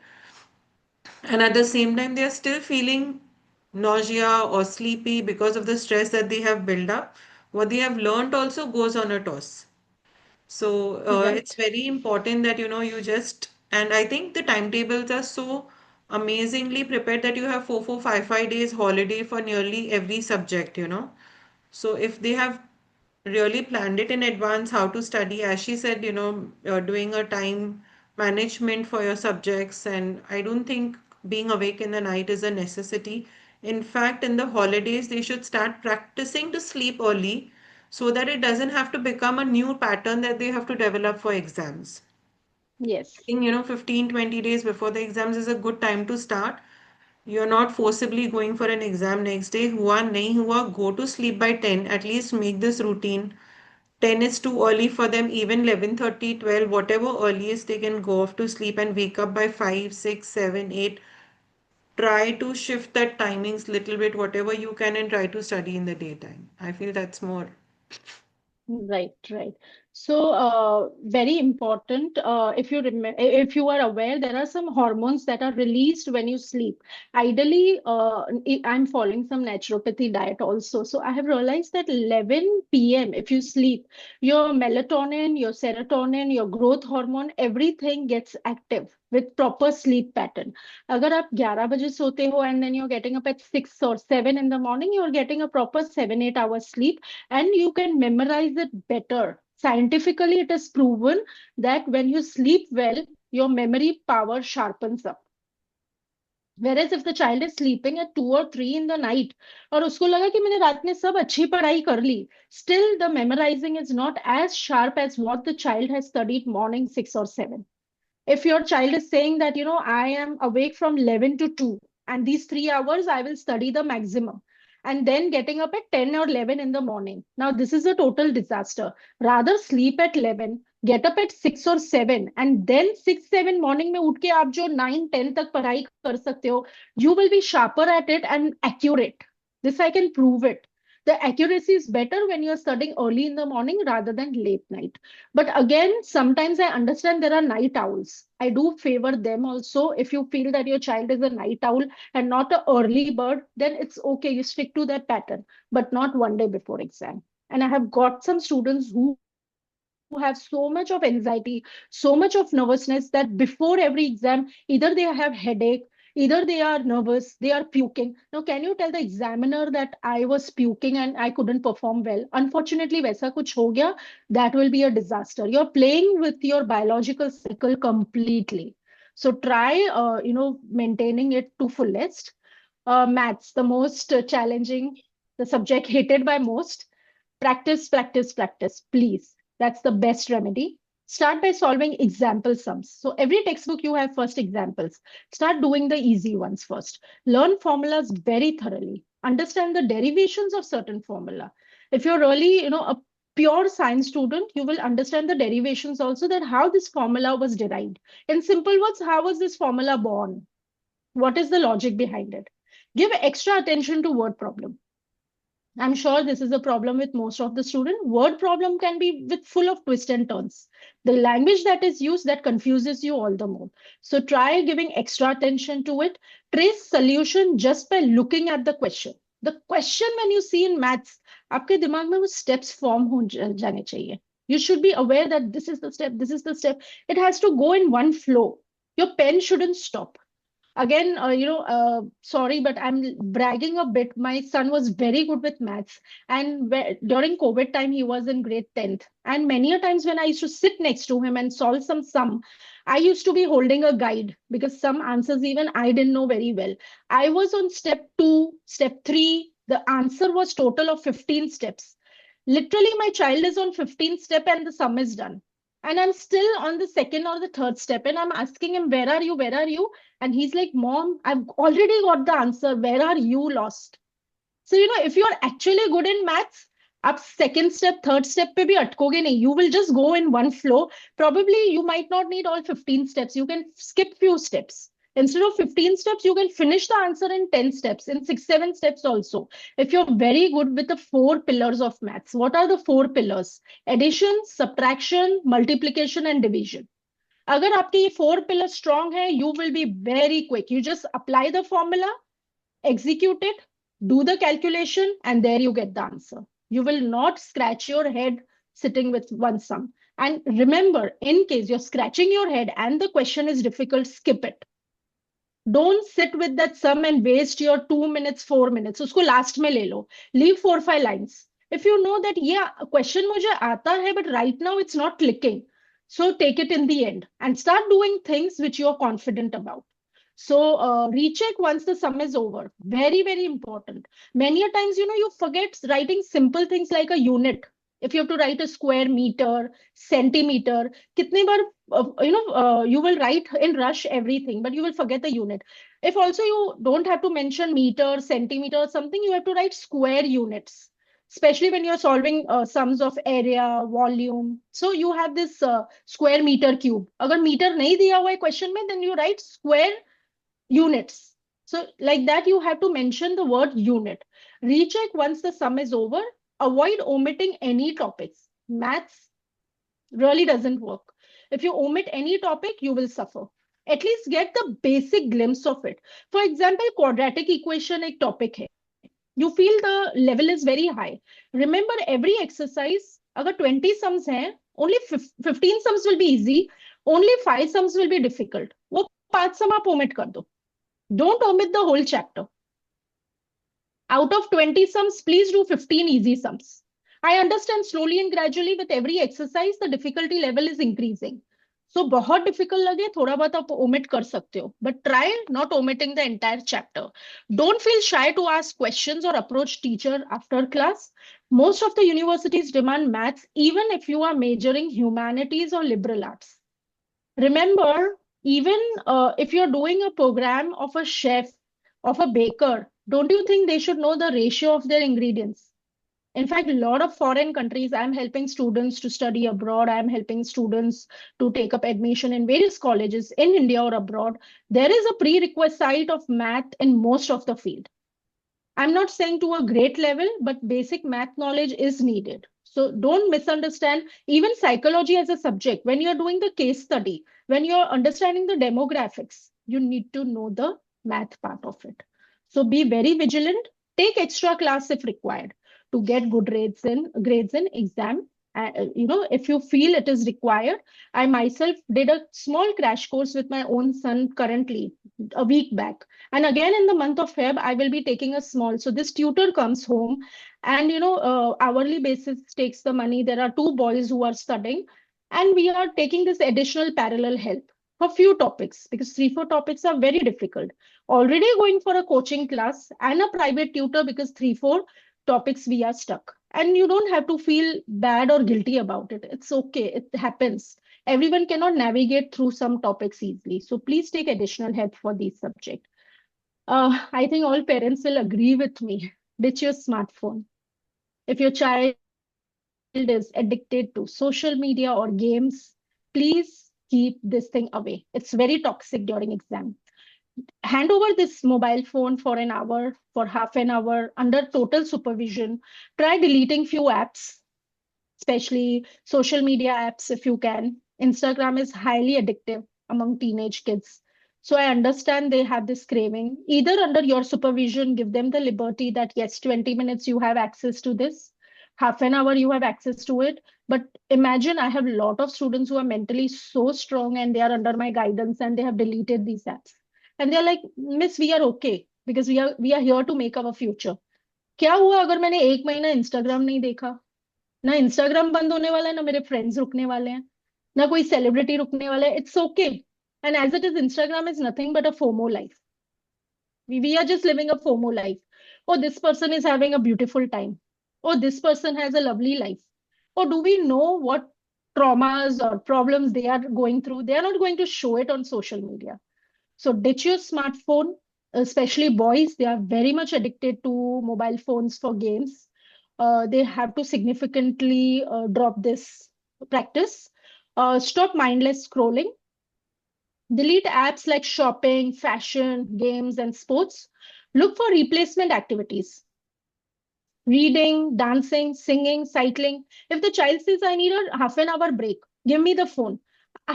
And at the same time, they are still feeling nausea or sleepy because of the stress that they have built up. What they have learned also goes on a toss. So it's Right. very important that you just, and I think the timetables are so amazingly prepared that you have 4, 4, 5, 5 days holiday for nearly every subject. So if they have really planned it in advance how to study, as she said, doing a time management for your subjects, and I don't think being awake in the night is a necessity. In fact, in the holidays, they should start practicing to sleep early so that it doesn't have to become a new pattern that they have to develop for exams. I Yes. think, 15, 20 days before the exams is a good time to start. You're not forcibly going for an exam next day. हुआ नहीं हुआ, go to sleep by 10. At least make this routine. 10 is too early for them, even 11:30, 12, whatever earliest they can go off to sleep and wake up by 5, 6, 7, 8. Try to shift that timings little bit, whatever you can, and try to study in the daytime. I feel that's more. Right, right. So, very important. If you if you are aware, there are some hormones that are released when you sleep. Ideally, I'm following some naturopathy diet also. So, I have realized that 11 p.m. if you sleep, your melatonin, your serotonin, your growth hormone, everything gets active with proper sleep pattern. अगर आप 11 बजे सोते हो and then you're getting up at 6 or 7 in the morning, you're getting a proper 7, 8 hours sleep and you can memorize it better. Scientifically, it is proven that when you sleep well, your memory power sharpens up. Whereas if the child is sleeping at 2 or 3 in the night, और उसको लगा कि मैंने रात में सब अच्छी पढ़ाई कर ली, still the memorizing is not as sharp as what the child has studied morning 6 or 7. If your child is saying that, I am awake from 11 to 2, and these 3 hours I will study the maximum, and then getting up at 10 or 11 in the morning. Now, this is a total disaster. Rather sleep at 11, get up at 6 or 7, and then 6, 7 morning में उठ के आप जो 9, 10 तक पढ़ाई कर सकते हो, you will be sharper at it and accurate. This I can prove it. The accuracy is better when you're studying early in the morning rather than late night. But again, sometimes I understand there are night owls. I do favor them also. If you feel that your child is a night owl and not an early bird, then it's okay. You stick to that pattern, but not one day before exam. And I have got some students who have so much of anxiety, so much of nervousness that before every exam, either they have headache, either they are nervous, they are puking. Now, can you tell the examiner that I was puking and I couldn't perform well? Unfortunately, वैसा कुछ हो गया, that will be a disaster. You're playing with your biological cycle completely. So try, maintaining it to fullest. Maths, the most challenging, the subject hated by most. Practice, practice, practice, please. That's the best remedy. Start by solving example sums. So every textbook you have first examples. Start doing the easy ones first. Learn formulas very thoroughly. Understand the derivations of certain formula. If you're really, a pure science student, you will understand the derivations also, that how this formula was derived. In simple words, how was this formula born? What is the logic behind it? Give extra attention to word problem. I'm sure this is a problem with most of the student. Word problem can be with full of twists and turns. The language that is used that confuses you all the more. So try giving extra attention to it. Trace solution just by looking at the question. The question when you see in maths, आपके दिमाग में वो steps form हो जाने चाहिए. You should be aware that this is the step, this is the step. It has to go in one flow. Your pen shouldn't stop. Again, sorry, but I'm bragging a bit. My son was very good with maths. And during COVID time, he was in grade 10th. And many a times when I used to sit next to him and solve some sum, I used to be holding a guide because some answers even I didn't know very well. I was on step two, step three. The answer was total of 15 steps. Literally, my child is on 15th step and the sum is done. And I'm still on the second or the third step. And I'm asking him, where are you? Where are you? And he's like, Mom, I've already got the answer. Where are you lost? So, if you're actually good in maths, up second step, third step pe bhi atkoge nahi. You will just go in one flow. Probably you might not need all 15 steps. You can skip few steps. Instead of 15 steps, you can finish the answer in 10 steps, in 6, 7 steps also. If you're very good with the four pillars of maths, what are the four pillars? Addition, subtraction, multiplication, and division. अगर आपके ये four pillars strong है, you will be very quick. You just apply the formula, execute it, do the calculation, and there you get the answer. You will not scratch your head sitting with one sum. And remember, in case you're scratching your head and the question is difficult, skip it. Don't sit with that sum and waste your 2 minutes, 4 minutes. उसको last में ले लो. Leave 4, 5 lines. If you know that, yeah, question मुझे आता है, but right now it's not clicking. So take it in the end and start doing things which you're confident about. So recheck once the sum is over. Very, very important. Many a times, you forget writing simple things like a unit. If you have to write a square meter, centimeter, kitne bar, you will write in rush everything, but you will forget the unit. If also you don't have to mention meter, centimeter, or something, you have to write square units, especially when you're solving sums of area, volume. So you have this square meter cube. Agar meter nahi diya hua hai question mein, then you write square units. So like that, you have to mention the word unit. Recheck once the sum is over. Avoid omitting any topics. Maths really doesn't work. If you omit any topic, you will suffer. At least get the basic glimpse of it. For example, quadratic equation एक topic है. You feel the level is very high. Remember, every exercise, अगर 20 sums हैं, only 15 sums will be easy. Only 5 sums will be difficult. वो 5 sum आप omit कर दो. Don't omit the whole chapter. Out of 20 sums, please do 15 easy sums. I understand slowly and gradually with every exercise, the difficulty level is increasing. So, बहुत difficult लगे, थोड़ा बहुत आप omit कर सकते हो. But try not omitting the entire chapter. Don't feel shy to ask questions or approach teacher after class. Most of the universities demand maths, even if you are majoring humanities or liberal arts. Remember, even if you're doing a program of a chef, of a baker, don't you think they should know the ratio of their ingredients? In fact, a lot of foreign countries, I'm helping students to study abroad. I'm helping students to take up admission in various colleges in India or abroad. There is a prerequisite of math in most of the field. I'm not saying to a great level, but basic math knowledge is needed. So don't misunderstand even psychology as a subject. When you're doing the case study, when you're understanding the demographics, you need to know the math part of it. So be very vigilant. Take extra class if required to get good grades in exam. If you feel it is required, I myself did a small crash course with my own son currently a week back. And again, in the month of Feb, I will be taking a small. So this tutor comes home and, hourly basis takes the money. There are two boys who are studying and we are taking this additional parallel help for few topics because 3, 4 topics are very difficult. Already going for a coaching class and a private tutor because 3, 4 topics we are stuck. And you don't have to feel bad or guilty about it. It's okay. It happens. Everyone cannot navigate through some topics easily. So please take additional help for these subjects. I think all parents will agree with me. Ditch your smartphone. If your child is addicted to social media or games, please keep this thing away. It's very toxic during exam. Hand over this mobile phone for an hour, for half an hour, under total supervision. Try deleting few apps, especially social media apps if you can. Instagram is highly addictive among teenage kids. So I understand they have this craving. Either under your supervision, give them the liberty that yes, 20 minutes you have access to this, half an hour you have access to it. But imagine I have a lot of students who are mentally so strong and they are under my guidance and they have deleted these apps. and they're like, Miss, we are okay because we are here to make our future. क्या हुआ अगर मैंने एक महीना Instagram नहीं देखा? ना Instagram बंद होने वाला है, ना मेरे फ्रेंड्स रुकने वाले हैं, ना कोई सेलिब्रिटी रुकने वाला है. It's okay. And as it is, Instagram is nothing but a FOMO life. We are just living a FOMO life. Oh, this person is having a beautiful time. Oh, this person has a lovely life. Or do we know what traumas or problems they are going through? They are not going to show it on social media. So ditch your smartphone, especially boys. They are very much addicted to mobile phones for games. They have to significantly drop this practice. Stop mindless scrolling. Delete apps like shopping, fashion, games, and sports. Look for replacement activities: reading, dancing, singing, cycling. If the child says, I need a half an hour break, give me the phone.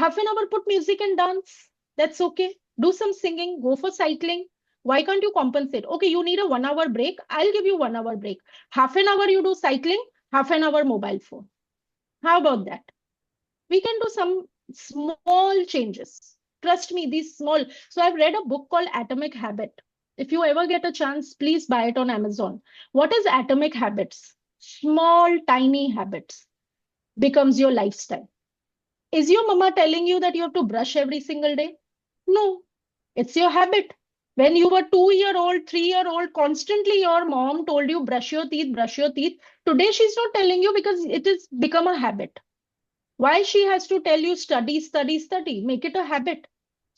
Half an hour, put music and dance. That's okay. Do some singing, go for cycling. Why can't you compensate? Okay, you need a 1 hour break. I'll give you 1 hour break. Half an hour you do cycling, half an hour mobile phone. How about that? We can do some small changes. Trust me, these small. So I've read a book called Atomic Habit. If you ever get a chance, please buy it on Amazon. What is Atomic Habits? Small, tiny habits becomes your lifestyle. Is your mama telling you that you have to brush every single day? No, it's your habit. When you were 2 year old, 3 year old, constantly your mom told you brush your teeth, brush your teeth. Today she's not telling you because it has become a habit. Why she has to tell you study, study, study? Make it a habit.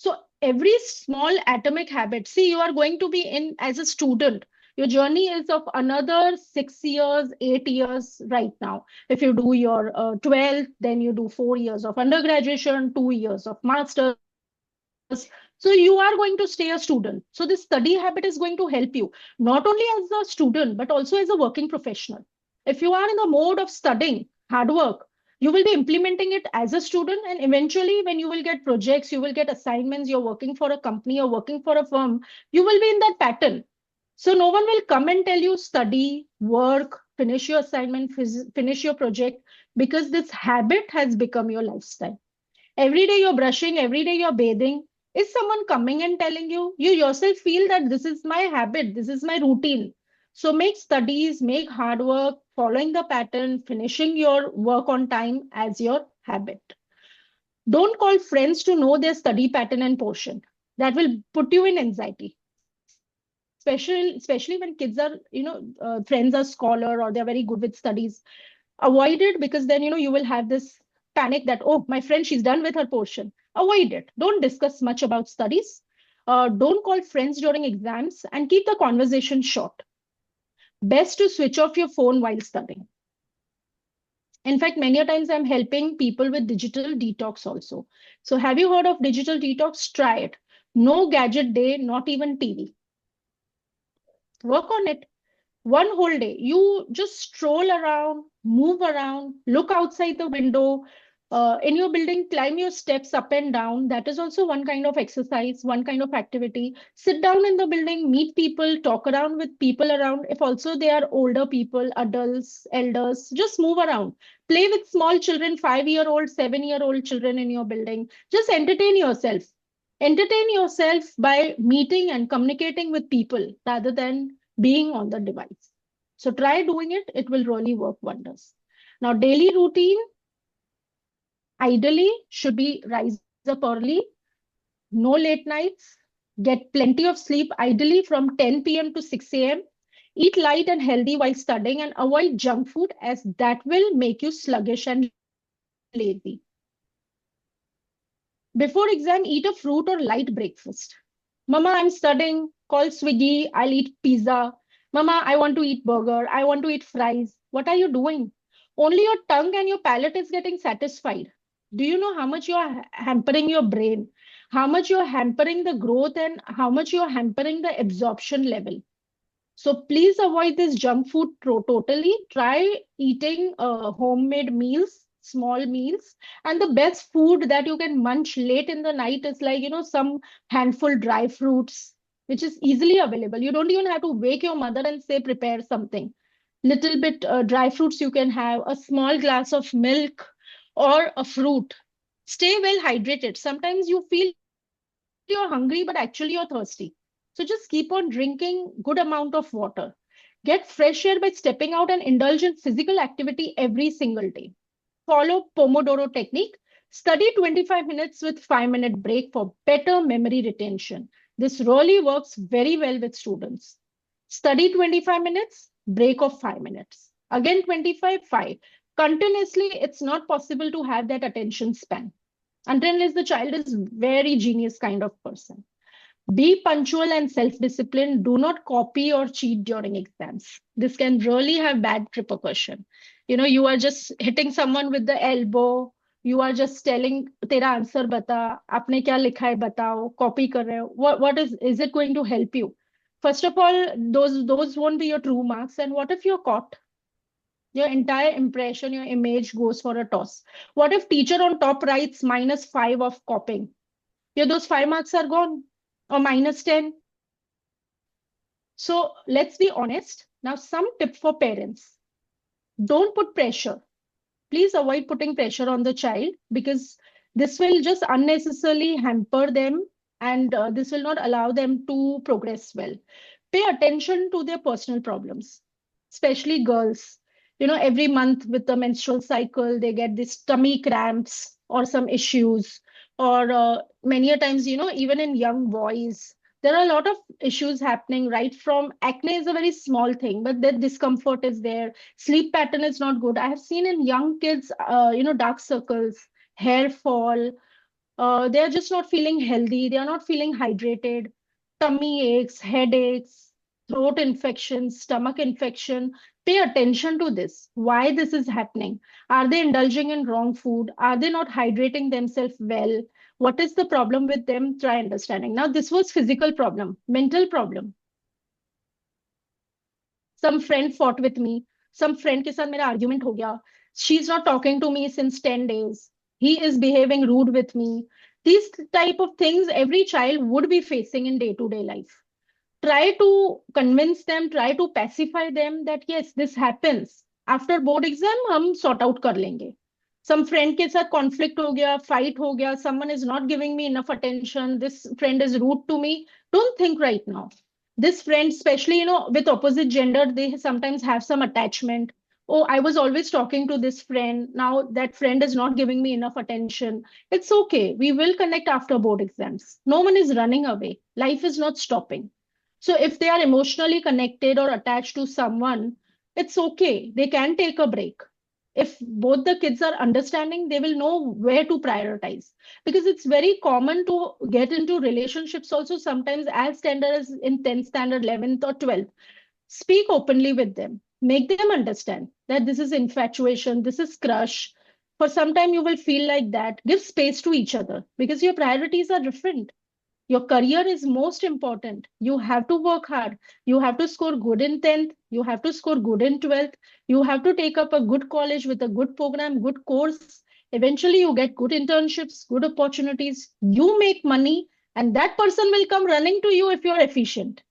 So every small atomic habit, see, you are going to be in as a student. Your journey is of another 6 years, 8 years right now. If you do your 12th, then you do 4 years of undergraduation, 2 years of masters. So you are going to stay a student. So this study habit is going to help you, not only as a student, but also as a working professional. If you are in the mode of studying, hard work, you will be implementing it as a student, and eventually when you will get projects, you will get assignments, you're working for a company or working for a firm, you will be in that pattern. So no one will come and tell you study, work, finish your assignment, finish your project, because this habit has become your lifestyle. Every day you're brushing, every day you're bathing. Is someone coming and telling you? You yourself feel that this is my habit, this is my routine. So make studies, make hard work, following the pattern, finishing your work on time as your habit. Don't call friends to know their study pattern and portion. That will put you in anxiety, especially when kids are, friends are scholar or they're very good with studies. Avoid it, because then you will have this panic that, oh, my friend, she's done with her portion. Avoid it. Don't discuss much about studies. Don't call friends during exams, and keep the conversation short. Best to switch off your phone while studying. In fact, many a times I'm helping people with digital detox also. So have you heard of digital detox? Try it. No gadget day, not even TV. Work on it. One whole day, you just stroll around, move around, look outside the window. In your building, climb your steps up and down. That is also one kind of exercise, one kind of activity. Sit down in the building, meet people, talk around with people around. If also they are older people, adults, elders, just move around. Play with small children, 5 year old, 7 year old children in your building. Just entertain yourself. Entertain yourself by meeting and communicating with people rather than being on the device. So try doing it. It will really work wonders. Now, daily routine ideally should be rise up early, no late nights, get plenty of sleep, ideally from 10 p.m. to 6 a.m. Eat light and healthy while studying, and avoid junk food, as that will make you sluggish and lazy. Before exam, eat a fruit or light breakfast. Mama, I'm studying. Call Swiggy. I'll eat pizza. Mama, I want to eat burger. I want to eat fries. What are you doing? Only your tongue and your palate is getting satisfied. Do you know how much you are hampering your brain? How much you're hampering the growth, and how much you're hampering the absorption level? So please avoid this junk food totally. Try eating homemade meals, small meals. And the best food that you can munch late in the night is like, some handful dry fruits, which is easily available. You don't even have to wake your mother and say, prepare something. Little bit dry fruits you can have, a small glass of milk or a fruit. Stay well hydrated. Sometimes you feel you're hungry, but actually you're thirsty. So just keep on drinking good amount of water. Get fresh air by stepping out and indulge in physical activity every single day. Follow Pomodoro technique. Study 25 minutes with 5-minute break for better memory retention. This really works very well with students. Study 25 minutes, break of 5 minutes. Again 25, 5. Continuously, it's not possible to have that attention span until unless the child is very genius kind of person. Be punctual and self-disciplined. Do not copy or cheat during exams. This can really have bad repercussion. You are just hitting someone with the elbow. You are just telling, "Tera answer bata. आपने क्या लिखा है बताओ." Copy कर रहे हो. What is it going to help you? First of all, those won't be your true marks. And what if you're caught? Your entire impression, your image goes for a toss. What if teacher on top writes -5 of copying? Those 5 marks are gone, or -10. So let's be honest. Now, some tip for parents. Don't put pressure. Please avoid putting pressure on the child because this will just unnecessarily hamper them, and this will not allow them to progress well. Pay attention to their personal problems, especially girls. Every month with the menstrual cycle, they get these tummy cramps or some issues, or many a times, even in young boys, there are a lot of issues happening, right? From acne is a very small thing, but the discomfort is there. Sleep pattern is not good. I have seen in young kids, dark circles, hair fall. They are just not feeling healthy. They are not feeling hydrated. Tummy aches, headaches, throat infections, stomach infection. Pay attention to this. Why this is happening? Are they indulging in wrong food? Are they not hydrating themselves well? What is the problem with them? Try understanding. Now, this was physical problem, mental problem. Some friend fought with me. Some friend के साथ मेरा argument हो गया. She's not talking to me since 10 days. He is behaving rude with me. These type of things every child would be facing in day-to-day life. Try to convince them, try to pacify them that yes, this happens. After board exam हम sort out कर लेंगे. Some friend के साथ conflict हो गया, fight हो गया, someone is not giving me enough attention, this friend is rude to me. Don't think right now. This friend, especially, with opposite gender, they sometimes have some attachment. Oh, I was always talking to this friend. Now that friend is not giving me enough attention. It's okay. We will connect after board exams. No one is running away. Life is not stopping. So if they are emotionally connected or attached to someone, it's okay. They can take a break. If both the kids are understanding, they will know where to prioritize. Because it's very common to get into relationships also sometimes as standard as in 10th standard, 11th or 12th. Speak openly with them. Make them understand that this is infatuation, this is crush. For some time, you will feel like that. Give space to each other because your priorities are different. Your career is most important. You have to work hard. You have to score good in 10th. You have to score good in 12th. You have to take up a good college with a good program, good course. Eventually, you get good internships, good opportunities. You make money, and that person will come running to you if you're efficient,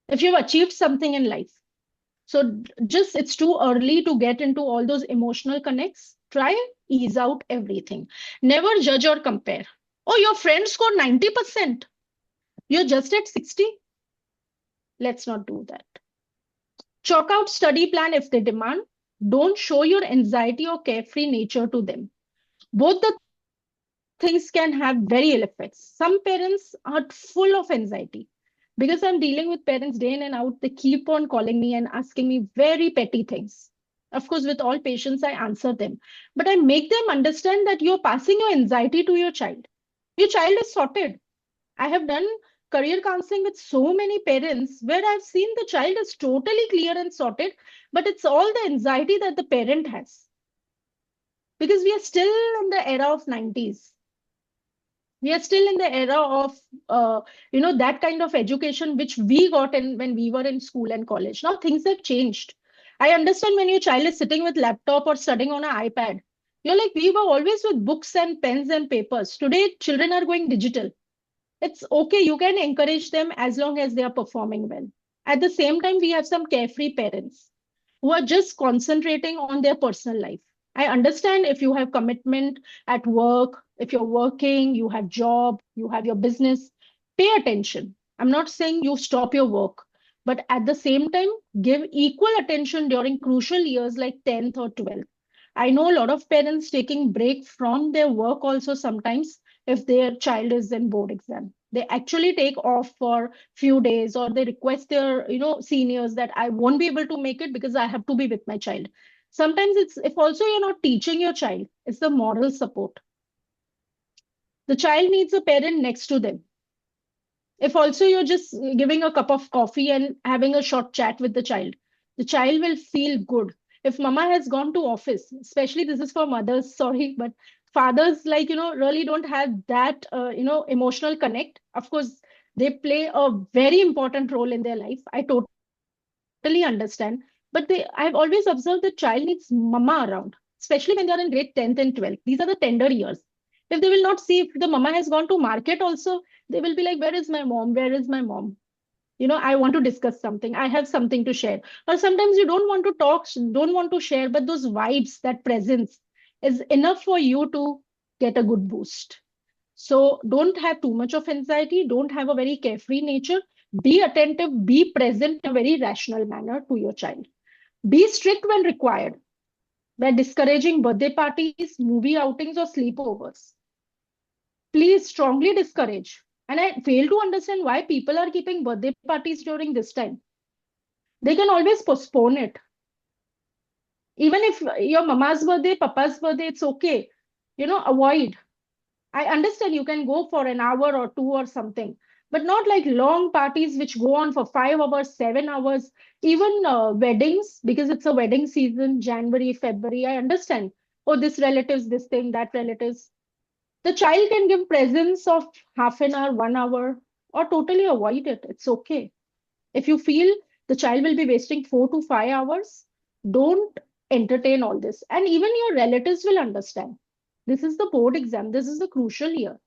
if you've achieved something in life. So, just it's too early to get into all those emotional connects. Try ease out everything. Never judge or compare. Oh, your friend scored 90%. You're just at 60. Let's not do that. Chalk out study plan if they demand. Don't show your anxiety or carefree nature to them. Both the things can have very ill effects. Some parents are full of anxiety. Because I'm dealing with parents day in and out, they keep on calling me and asking me very petty things. Of course, with all patience, I answer them. But I make them understand that you're passing your anxiety to your child. Your child is sorted. I have done career counseling with so many parents where I've seen the child is totally clear and sorted, but it's all the anxiety that the parent has. Because we are still in the era of 90s. We are still in the era of, that kind of education which we got in when we were in school and college. Now things have changed. I understand when your child is sitting with laptop or studying on an iPad. You're like, we were always with books and pens and papers. Today, children are going digital. It's okay. You can encourage them as long as they are performing well. At the same time, we have some carefree parents who are just concentrating on their personal life. I understand if you have commitment at work, if you're working, you have job, you have your business. Pay attention. I'm not saying you stop your work, but at the same time, give equal attention during crucial years like 10th or 12th. I know a lot of parents taking break from their work also sometimes if their child is in board exam. They actually take off for few days, or they request their seniors that I won't be able to make it because I have to be with my child. Sometimes it's if also you're not teaching your child, it's the moral support. The child needs a parent next to them. If also you're just giving a cup of coffee and having a short chat with the child will feel good. If mama has gone to office, especially this is for mothers, sorry, but fathers, like, really don't have that, emotional connect. Of course, they play a very important role in their life. I totally understand. But I've always observed the child needs mama around, especially when they are in grade 10th and 12th. These are the tender years. If they will not see if the mama has gone to market also, they will be like, where is my mom? Where is my mom? I want to discuss something. I have something to share. Or sometimes you don't want to talk, don't want to share, but those vibes, that presence is enough for you to get a good boost. So don't have too much of anxiety. Don't have a very carefree nature. Be attentive, be present in a very rational manner to your child. Be strict when required by discouraging birthday parties, movie outings, or sleepovers. Please strongly discourage. And I fail to understand why people are keeping birthday parties during this time. They can always postpone it. Even if your mama's birthday, papa's birthday, it's okay. Avoid. I understand you can go for an hour or two or something, but not like long parties which go on for 5 hours, 7 hours, even weddings, because it's a wedding season, January, February. I understand. Oh, this relatives, this thing, that relatives. The child can give presents of half an hour, 1 hour, or totally avoid it. It's okay. If you feel the child will be wasting 4 to 5 hours, don't entertain all this. And even your relatives will understand. This is the board exam. This is the crucial year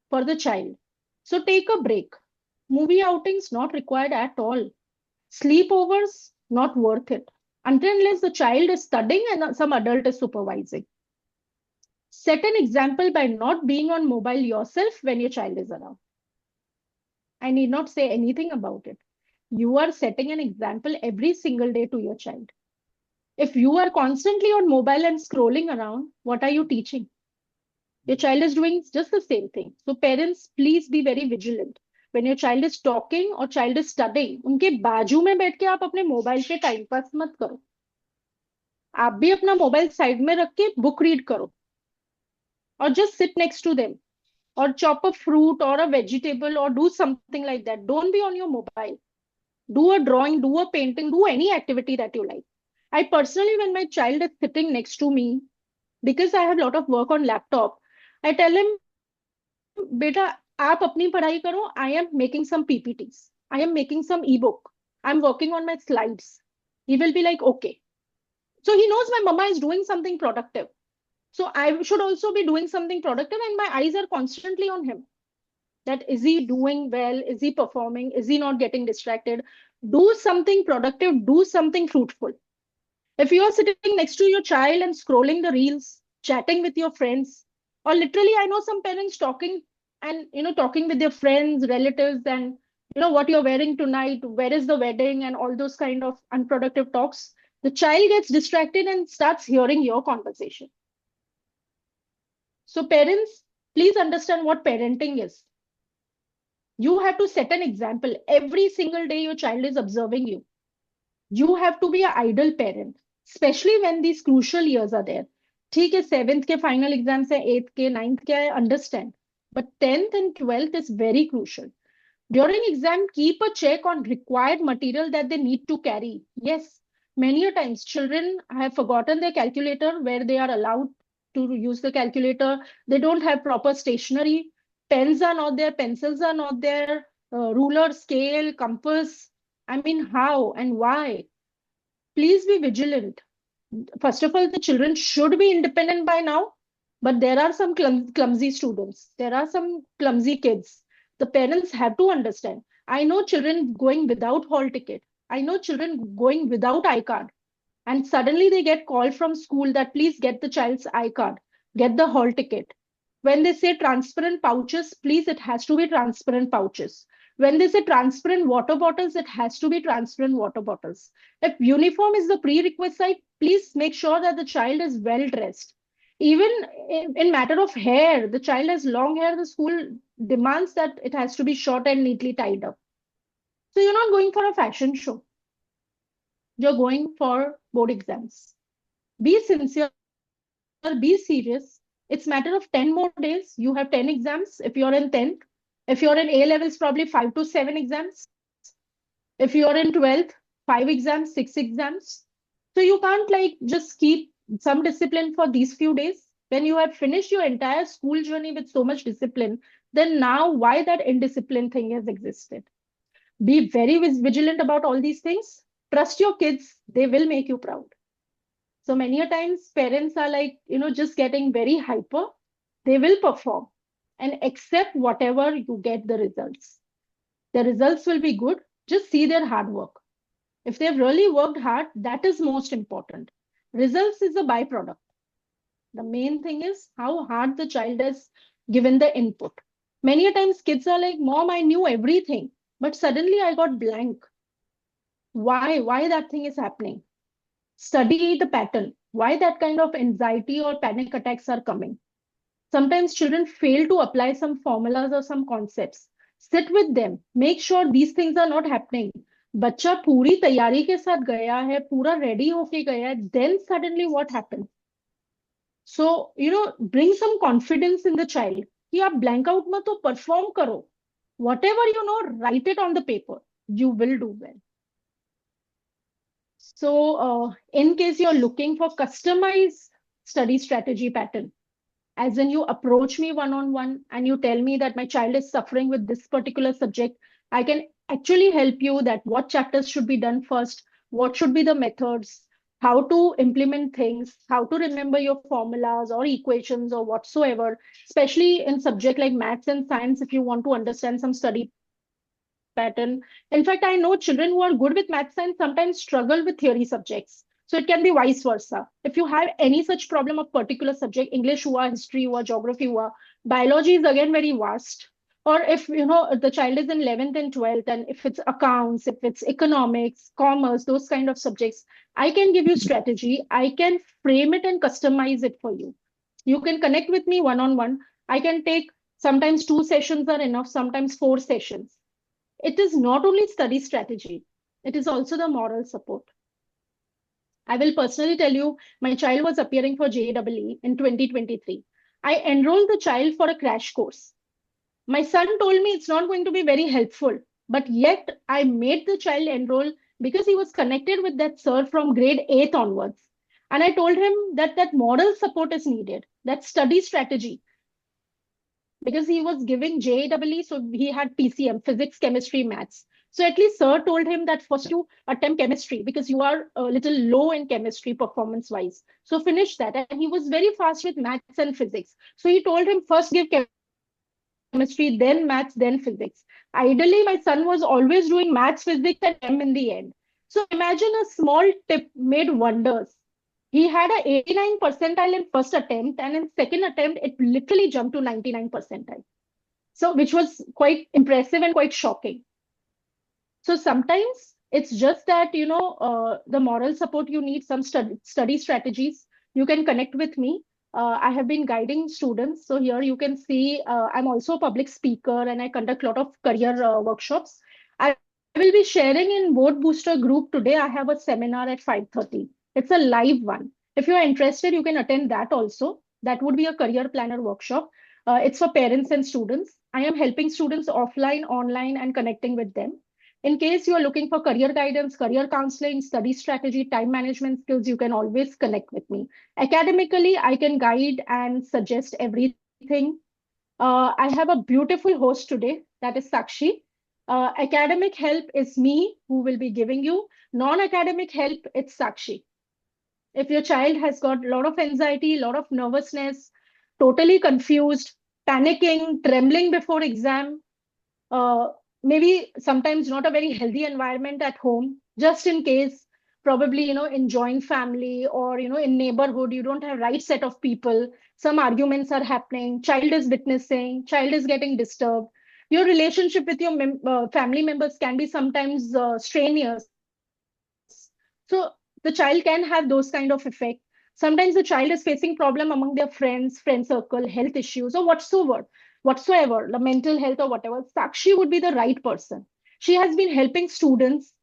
for the child. So take a break. Movie outings not required at all. Sleepovers not worth it. Until unless the child is studying and some adult is supervising. Set an example by not being on mobile yourself when your child is around. I need not say anything about it. You are setting an example every single day to your child. If you are constantly on mobile and scrolling around, what are you teaching? Your child is doing just the same thing. So parents, please be very vigilant. When your child is talking or child is studying, उनके बाजू में बैठ के आप अपने mobile पे time pass मत करो. आप भी अपना मोबाइल साइड में रख के बुक रीड करो. Or just sit next to them. Or chop a fruit or a vegetable or do something like that. Don't be on your mobile. Do a drawing, do a painting, do any activity that you like. I personally, when my child is sitting next to me, because I have a lot of work on laptop, I tell him, beta, aap apni padhai karo. I am making some PPTs. I am making some ebook. I'm working on my slides. He will be like, okay. So he knows my mama is doing something productive. So I should also be doing something productive, and my eyes are constantly on him. That is he doing well? Is he performing? Is he not getting distracted? Do something productive, do something fruitful. If you are sitting next to your child and scrolling the reels, chatting with your friends, or literally, I know some parents talking and talking with their friends, relatives, and what you're wearing tonight, where is the wedding, and all those kind of unproductive talks. The child gets distracted and starts hearing your conversation. So, parents, please understand what parenting is. You have to set an example. Every single day, your child is observing you. You have to be an ideal parent, especially when these crucial years are there. ठीक है, 7th के final exams है, 8th के, 9th के, I understand. But 10th and 12th is very crucial. During exam, keep a check on required material that they need to carry. Yes, many a times children have forgotten their calculator where they are allowed to use the calculator. They don't have proper stationery. Pens are not there, pencils are not there, ruler, scale, compass. I mean, how and why? Please be vigilant. First of all, the children should be independent by now, but there are some clumsy students. There are some clumsy kids. The parents have to understand. I know children going without hall ticket. I know children going without I-card. And suddenly they get call from school that please get the child's I-card, get the hall ticket. When they say transparent pouches, please, it has to be transparent pouches. When they say transparent water bottles, it has to be transparent water bottles. If uniform is the prerequisite, please make sure that the child is well dressed. Even in matter of hair, the child has long hair, the school demands that it has to be short and neatly tied up. So you're not going for a fashion show. You're going for board exams. Be sincere, be serious. It's matter of 10 more days. You have 10 exams if you're in 10th. If you're in A levels, probably 5 to 7 exams. If you're in 12th, 5 exams, 6 exams. So you can't like just keep some discipline for these few days. When you have finished your entire school journey with so much discipline, then now why that indiscipline thing has existed? Be very vigilant about all these things. Trust your kids, they will make you proud. So many a times parents are like, just getting very hyper. They will perform and accept whatever you get the results. The results will be good. Just see their hard work. If they've really worked hard, that is most important. Results is a byproduct. The main thing is how hard the child has given the input. Many a times kids are like, Mom, I knew everything, but suddenly I got blank. Why that thing is happening? Study the pattern. Why that kind of anxiety or panic attacks are coming? Sometimes children fail to apply some formulas or some concepts. Sit with them. Make sure these things are not happening. बच्चा पूरी तैयारी के साथ गया है, पूरा ready होके गया है, then suddenly what happens? So, bring some confidence in the child. कि आप blank out मत तो perform करो. Whatever you know, write it on the paper. You will do well. So, in case you're looking for customized study strategy pattern, as in you approach me one-on-one and you tell me that my child is suffering with this particular subject, I can actually help you that what chapters should be done first, what should be the methods, how to implement things, how to remember your formulas or equations or whatsoever, especially in subject like maths and science, if you want to understand some study pattern. In fact, I know children who are good with maths science sometimes struggle with theory subjects. So it can be vice versa. If you have any such problem of particular subject, English hua, history hua, geography hua, biology is again very vast. Or if the child is in 11th and 12th, and if it's accounts, if it's economics, commerce, those kind of subjects, I can give you strategy. I can frame it and customize it for you. You can connect with me one on one. I can take sometimes 2 sessions are enough, sometimes 4 sessions. It is not only study strategy, it is also the moral support. I will personally tell you, my child was appearing for JEE in 2023. I enrolled the child for a crash course. My son told me it's not going to be very helpful, but yet I made the child enroll because he was connected with that sir from grade 8th onwards. And I told him that that moral support is needed, that study strategy, because he was giving JEE, so he had PCM, physics, chemistry, maths. So at least sir told him that first you attempt chemistry because you are a little low in chemistry performance wise. So finish that. And he was very fast with maths and physics. So he told him first give chemistry, then maths, then physics. Ideally, my son was always doing maths, physics, and chem in the end. So imagine a small tip made wonders. He had a 89 percentile in first attempt, and in second attempt, it literally jumped to 99 percentile. So, which was quite impressive and quite shocking. So sometimes it's just that, the moral support you need, some study strategies. You can connect with me. I have been guiding students. So here you can see I'm also a public speaker and I conduct a lot of career workshops. I will be sharing in Board Booster group today. I have a seminar at 5:30. It's a live one. If you're interested, you can attend that also. That would be a career planner workshop. It's for parents and students. I am helping students offline, online, and connecting with them. In case you are looking for career guidance, career counseling, study strategy, time management skills, you can always connect with me. Academically, I can guide and suggest everything. I have a beautiful host today, that is Sakshi. Academic help is me who will be giving you. Non-academic help, it's Sakshi. If your child has got a lot of anxiety, a lot of nervousness, totally confused, panicking, trembling before exam, uh, maybe sometimes not a very healthy environment at home, just in case. probably, in joint family, or, in neighborhood, you don't have right set of people. Some arguments are happening, child is witnessing, child is getting disturbed. Your relationship with your family members can be sometimes strenuous. So the child can have those kind of effect. Sometimes the child is facing problem among their friend circle, health issues, or whatsoever, the mental health or whatever. Sakshi would be the right person. She has been helping students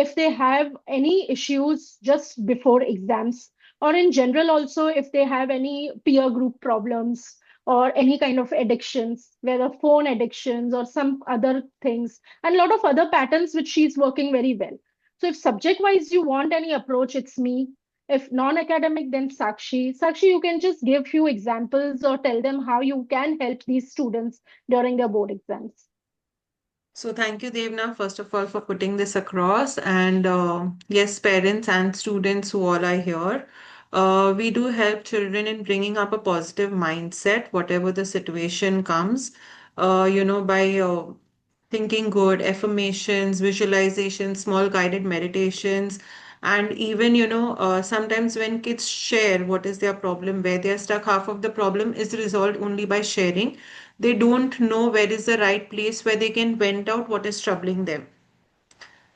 if they have any issues just before exams, or in general also if they have any peer group problems or any kind of addictions, whether phone addictions or some other things, and a lot of other patterns which she's working very well. So if subject wise you want any approach, it's me. If non-academic, then Sakshi. Sakshi, you can just give few examples or tell them how you can help these students during their board exams. So thank you, Devna, first of all, for putting this across. And yes, parents and students who all are here, we do help children in bringing up a positive mindset, whatever the situation comes, by thinking good, affirmations, visualizations, small guided meditations. And even, sometimes when kids share what is their problem, where they are stuck, half of the problem is resolved only by sharing. They don't know where is the right place where they can vent out what is troubling them.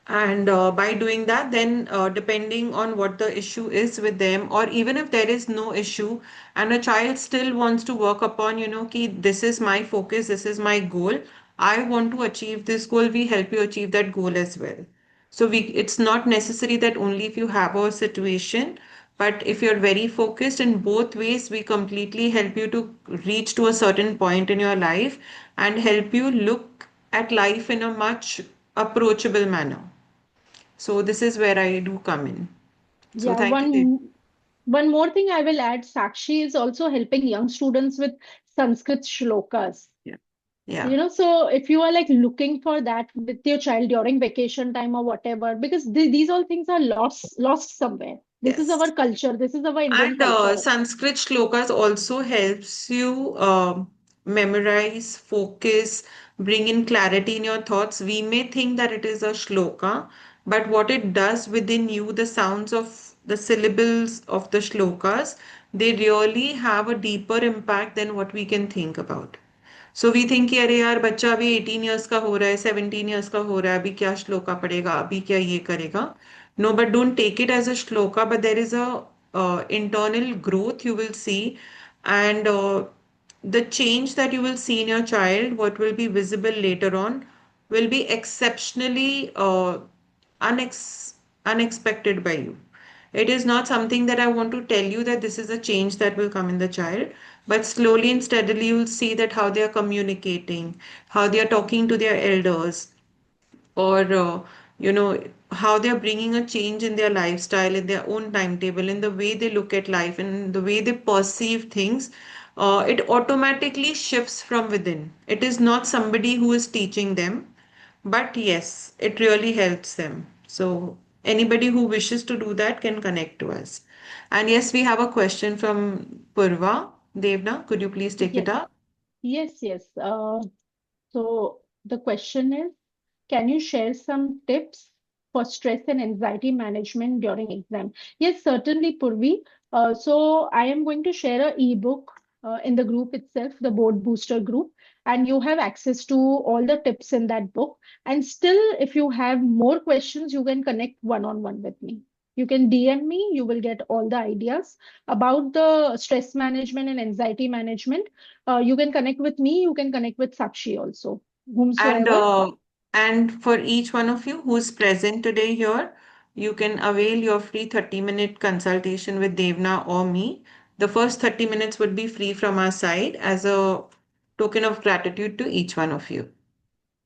And by doing that, then depending on what the issue is with them, or even if there is no issue and a child still wants to work upon, ki this is my focus, this is my goal, I want to achieve this goal, we help you achieve that goal as well. So it's not necessary that only if you have a situation, but if you're very focused in both ways, we completely help you to reach to a certain point in your life and help you look at life in a much approachable manner. So this is where I do come in. So Yeah, thank you, Dev. one more thing I will add, Sakshi is also helping young students with Sanskrit shlokas. Yeah. Yeah. So if you are like looking for that with your child during vacation time or whatever, because these all things are lost somewhere. This is our Yes. culture. This is our Indian And culture. Sanskrit shlokas also helps you memorize, focus, bring in clarity in your thoughts. We may think that it is a shloka, but what it does within you, the sounds of the syllables of the shlokas, they really have a deeper impact than what we can think about. So we think कि अरे यार बच्चा अभी 18 years का हो रहा है 17 years का हो रहा है अभी क्या श्लोका पढ़ेगा अभी क्या ये करेगा no but don't take it as a shloka but there is a internal growth you will see and the change that you will see in your child what will be visible later on will be exceptionally unexpected by you. It is not something that I want to tell you that this is a change that will come in the child, but slowly and steadily you'll see that how they are communicating, how they are talking to their elders, or you know how they are bringing a change in their lifestyle, in their own timetable, in the way they look at life, in the way they perceive things. It automatically shifts from within. It is not somebody who is teaching them, but yes, it really helps them. So anybody who wishes to do that can connect to us. And yes, we have a question from Purva. Devna, could you please take it Yes, up? yes. So the question is, can you share some tips for stress and anxiety management during exam? Yes, certainly, Purvi. So I am going to share a ebook in the group itself, the Board Booster group, and you have access to all the tips in that book. And still, if you have more questions, you can connect one-on-one with me. You can DM me, you will get all the ideas about the stress management and anxiety management. You can connect with me, you can connect with Sakshi also, And whomsoever. uh, and for each one of you who is present today here, you can avail your free 30-minute consultation with Devna or me. The first 30 minutes would be free from our side as a token of gratitude to each one of you.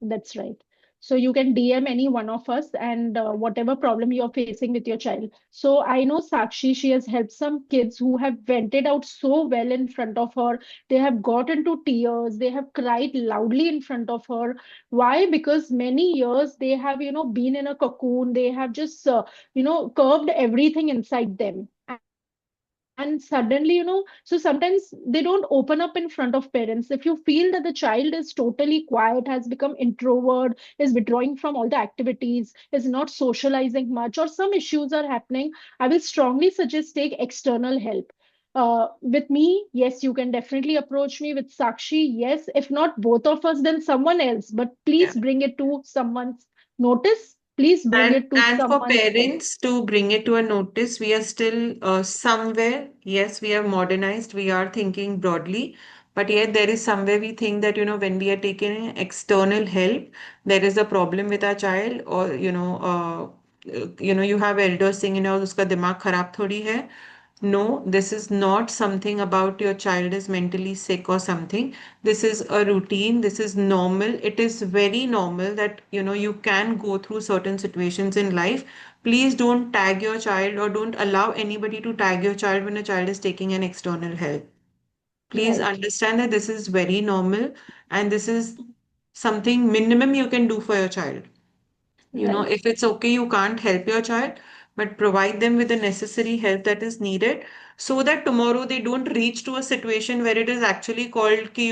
That's right. So you can DM any one of us and whatever problem you're facing with your child. So I know Sakshi, she has helped some kids who have vented out so well in front of her. They have got into tears. They have cried loudly in front of her. Why? Because many years they have, been in a cocoon. They have just, curved everything inside them. And now And suddenly, so sometimes they don't open up in front of parents. If you feel that the child is totally quiet, has become introvert, is withdrawing from all the activities, is not socializing much, or some issues are happening, I will strongly suggest take external help. With me, yes, you can definitely approach me. With Sakshi, yes, if not both of us, then someone else, but Yeah. please bring it to someone's notice. Please bring And it to and for someone's help. parents to bring it to a notice, we are still somewhere. Yes, we are modernized. We are thinking broadly, but yet there is somewhere we think that when we are taking external help, there is a problem with our child, or you have elders saying uska dimag kharab thodi hai. No, this is not something about your child is mentally sick or something. This is a routine. This is normal. It is very normal that you can go through certain situations in life. Please don't tag your child or don't allow anybody to tag your child when a child is taking an external help. Please Right, understand that this is very normal and this is something minimum you can do for your child. right. If it's okay, you can't help your child, but provide them with the necessary help that is needed so that tomorrow they don't reach to a situation where it is actually called कि,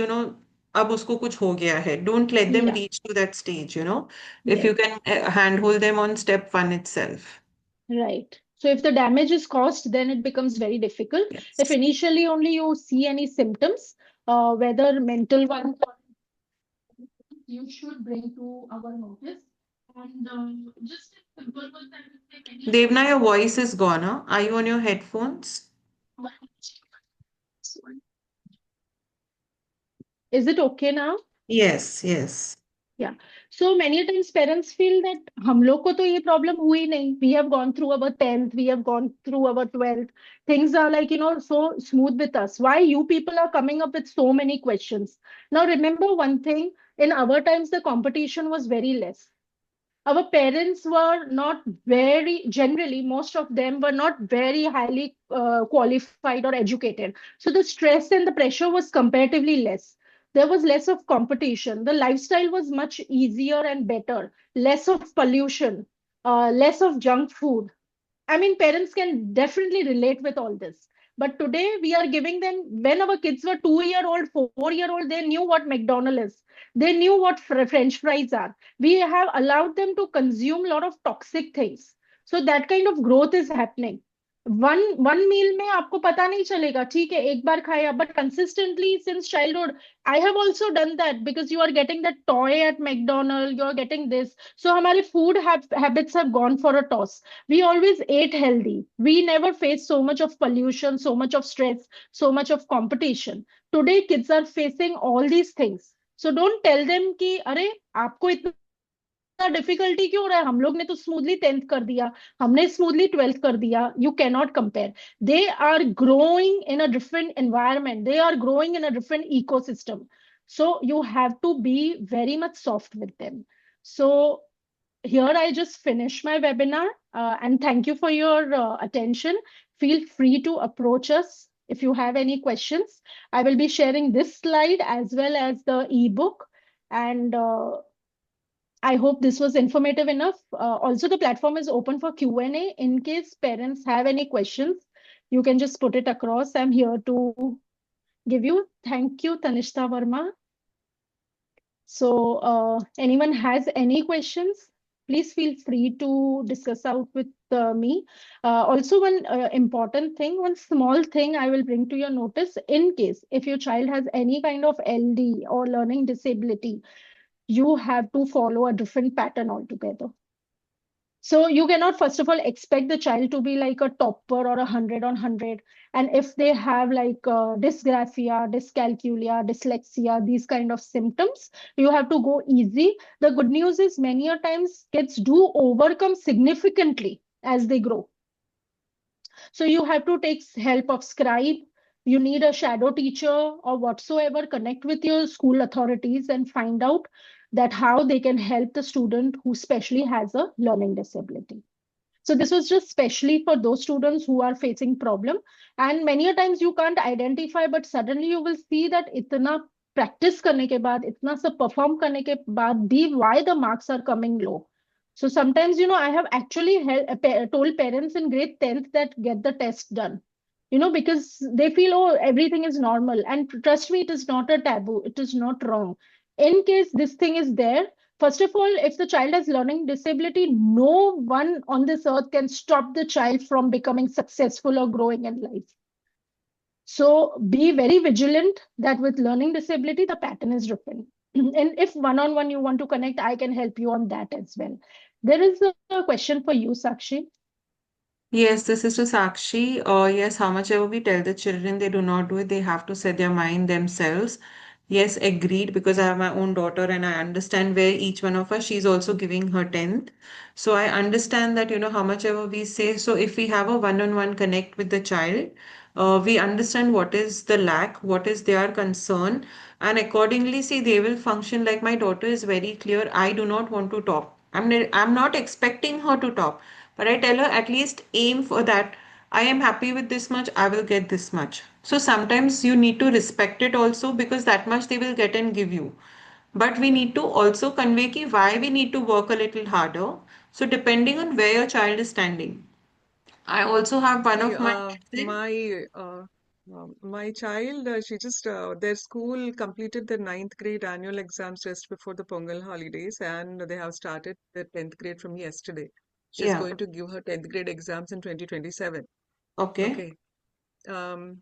अब उसको कुछ हो गया है. Don't let them Yeah, reach to that stage. If you yes. can handhold them on step one itself. Right. So if the damage is caused, then it becomes very difficult. If Yes. initially only you see any symptoms, whether mental one, you should bring to our notice. And just a simple one that will say many a Devna, your voice is gone. Huh? Are you on your headphones? times. Is it okay now? Yes, yes. Yeah. So many times parents feel that हम लोग को तो ये problem हुई नहीं. We have gone through our 10th, we have gone through our 12th. Things are like, so smooth with us. Why you people are coming up with so many questions? Now remember one thing, in our times the competition was very less. Our parents were not very, generally most of them were not very highly qualified or educated, so the stress and the pressure was comparatively less. There was less of competition, the lifestyle was much easier and better, less of pollution, less of junk food. I mean, parents can definitely relate with all this. But today we are giving them, when our kids were 2 year old, 4 year old, they knew what McDonald's is. They knew what French fries are. We have allowed them to consume a lot of toxic things. So that kind of growth is happening. One meal में आपको पता नहीं चलेगा, ठीक है एक बार खाया, but consistently since childhood I have also done that because you are getting that toy at McDonald, you are getting this, so हमारे food habits have gone for a toss. We always ate healthy. We never faced so much of pollution, so much of stress, so much of competition. Today kids are facing all these things. So don't tell them कि अरे आपको इतना difficulty क्यों हो रहा है, हम लोग ने तो स्मूथली 10th कर दिया, हमने स्मूथली 12th कर दिया. You cannot compare. They are growing in a different environment, they are growing in a different ecosystem. So you have to be very much soft with them. So here I just finish my webinar, and thank you for your attention. Feel free to approach us if you have any questions. I will be sharing this slide as well as the ebook, and I hope this was informative enough. Also, the platform is open for Q&A. In case parents have any questions, you can just put it across. I'm here to give you. Thank you, Tanishta Verma. So, anyone has any questions, please feel free to discuss out with me. Also, one important thing, one small thing I will bring to your notice, in case if your child has any kind of LD or learning disability, you have to follow a different pattern altogether. So you cannot, first of all, expect the child to be like a topper or 100 on 100. And if they have like dysgraphia, dyscalculia, dyslexia, these kind of symptoms, you have to go easy. The good news is many a times kids do overcome significantly as they grow. So you have to take help of scribe. You need a shadow teacher or whatsoever. Connect with your school authorities and find out that how they can help the student who specially has a learning disability. So this was just specially for those students who are facing problem. And many a times you can't identify, but suddenly you will see that इतना practice करने के बाद, इतना सब perform करने के बाद भी, why the marks are coming low. So sometimes, I have actually told parents in grade 10th that get the test done. because they feel, oh, everything is normal. And trust me, it is not a taboo, it is not wrong. In case this thing is there, first of all, if the child has learning disability, no one on this earth can stop the child from becoming successful or growing in life. So be very vigilant that with learning disability, the pattern is different. And if one on one you want to connect, I can help you on that as well. There is a question for you, Sakshi. Yes, this is to Sakshi. Yes, how much ever we tell the children they do not do it, they have to set their mind themselves. Yes, agreed, because I have my own daughter and I understand where each one of us, she's also giving her 10th. So I understand that, how much ever we say. So if we have a one-on-one connect with the child, we understand what is the lack, what is their concern, and accordingly, see, they will function. Like my daughter is very clear. I do not want to talk. I'm not expecting her to talk, but I tell her at least aim for that. I am happy with this much, I will get this much. So sometimes you need to respect it also, because that much they will get and give you. But we need to also convey ki why we need to work a little harder. So depending on where your child is standing. I also have one See, of my cousin. my child, she just their school completed their ninth grade annual exams just before the Pongal holidays, and they have started their 10th grade from yesterday. She's Yeah. going to give her 10th grade exams in 2027. Okay. Okay. Um,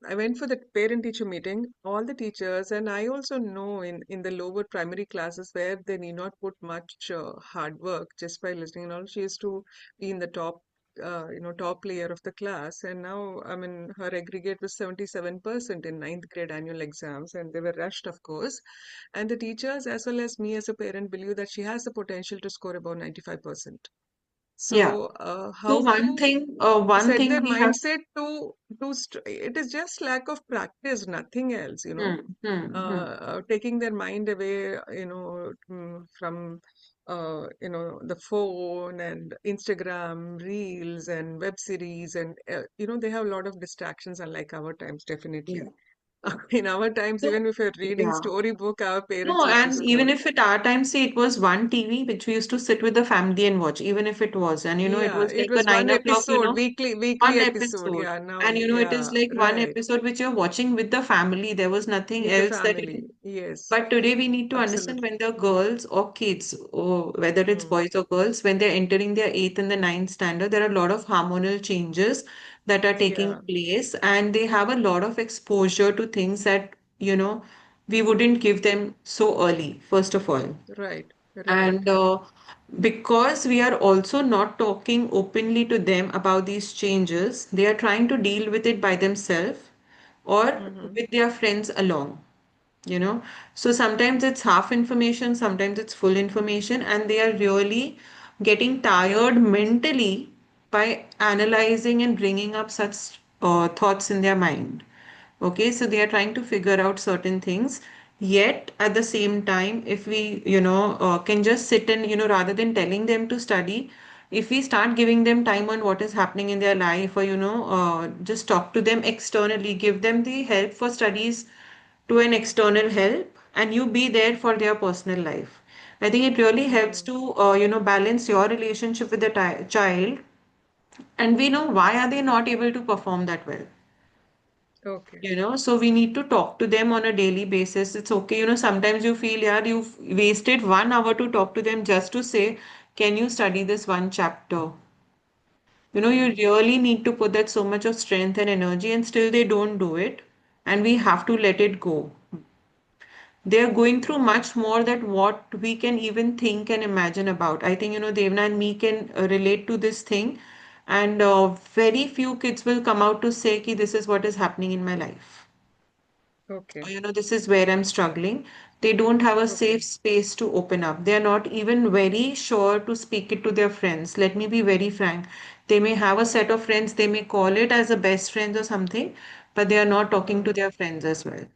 I went for the parent teacher meeting, all the teachers, and I also know in the lower primary classes where they need not put much hard work just by listening and all. She used to be in the top, top layer of the class, and now, I mean, her aggregate was 77% in ninth grade annual exams, and they were rushed, of course. And the teachers, as well as me as a parent, believe that she has the potential to score about 95%. Yeah. So, So how to one set thing their we have. mindset it is just lack of practice, nothing else, taking their mind away, from the phone and Instagram reels and web series, and they have a lot of distractions, unlike our times, Yeah. definitely. In our times, So, even if you're reading yeah. storybook, our parents No, used to and even scold. if at our time, see, it was one TV which we used to sit with the family and watch, even if it was, and it Yeah, was it like a was nine one o'clock, episode, weekly one episode. episode. Yeah, now, And it is yeah, like one right. episode which you're watching with the family. There was nothing With the else that family. Yes, but today we need to understand absolutely. when the girls or kids, or whether it's Mm, boys or girls, when they're entering their eighth and the ninth standard, there are a lot of hormonal changes that are taking yeah, place, and they have a lot of exposure to things that, we wouldn't give them so early, first of all. right, right. And because we are also not talking openly to them about these changes, they are trying to deal with it by themselves or Mm-hmm. with their friends along you know so sometimes it's half information, sometimes it's full information, and they are really getting tired mentally by analyzing and bringing up such thoughts in their mind. Okay, so they are trying to figure out certain things. Yet at the same time, if we can just sit and rather than telling them to study, if we start giving them time on what is happening in their life, or just talk to them externally, give them the help for studies to an external help, and you be there for their personal life. I think it really helps Mm, to balance your relationship with the child, and we know why are they not able to perform that well. okay. So we need to talk to them on a daily basis. It's okay, sometimes you feel, yeah, you've wasted 1 hour to talk to them just to say, can you study this one chapter? You Mm, really need to put that so much of strength and energy, and still they don't do it, and we have to let it go. They're going through okay. much more than what we can even think and imagine about. I think, Devna and me can relate to this thing. And very few kids will come out to say, ki, this is what is happening in my life. Okay. Or, this is where I'm struggling. They don't have a Okay. safe space to open up. They are not even very sure to speak it to their friends. Let me be very frank. They may have a set of friends, they may call it as a best friends or something, but they are not talking to Mm, their friends as well.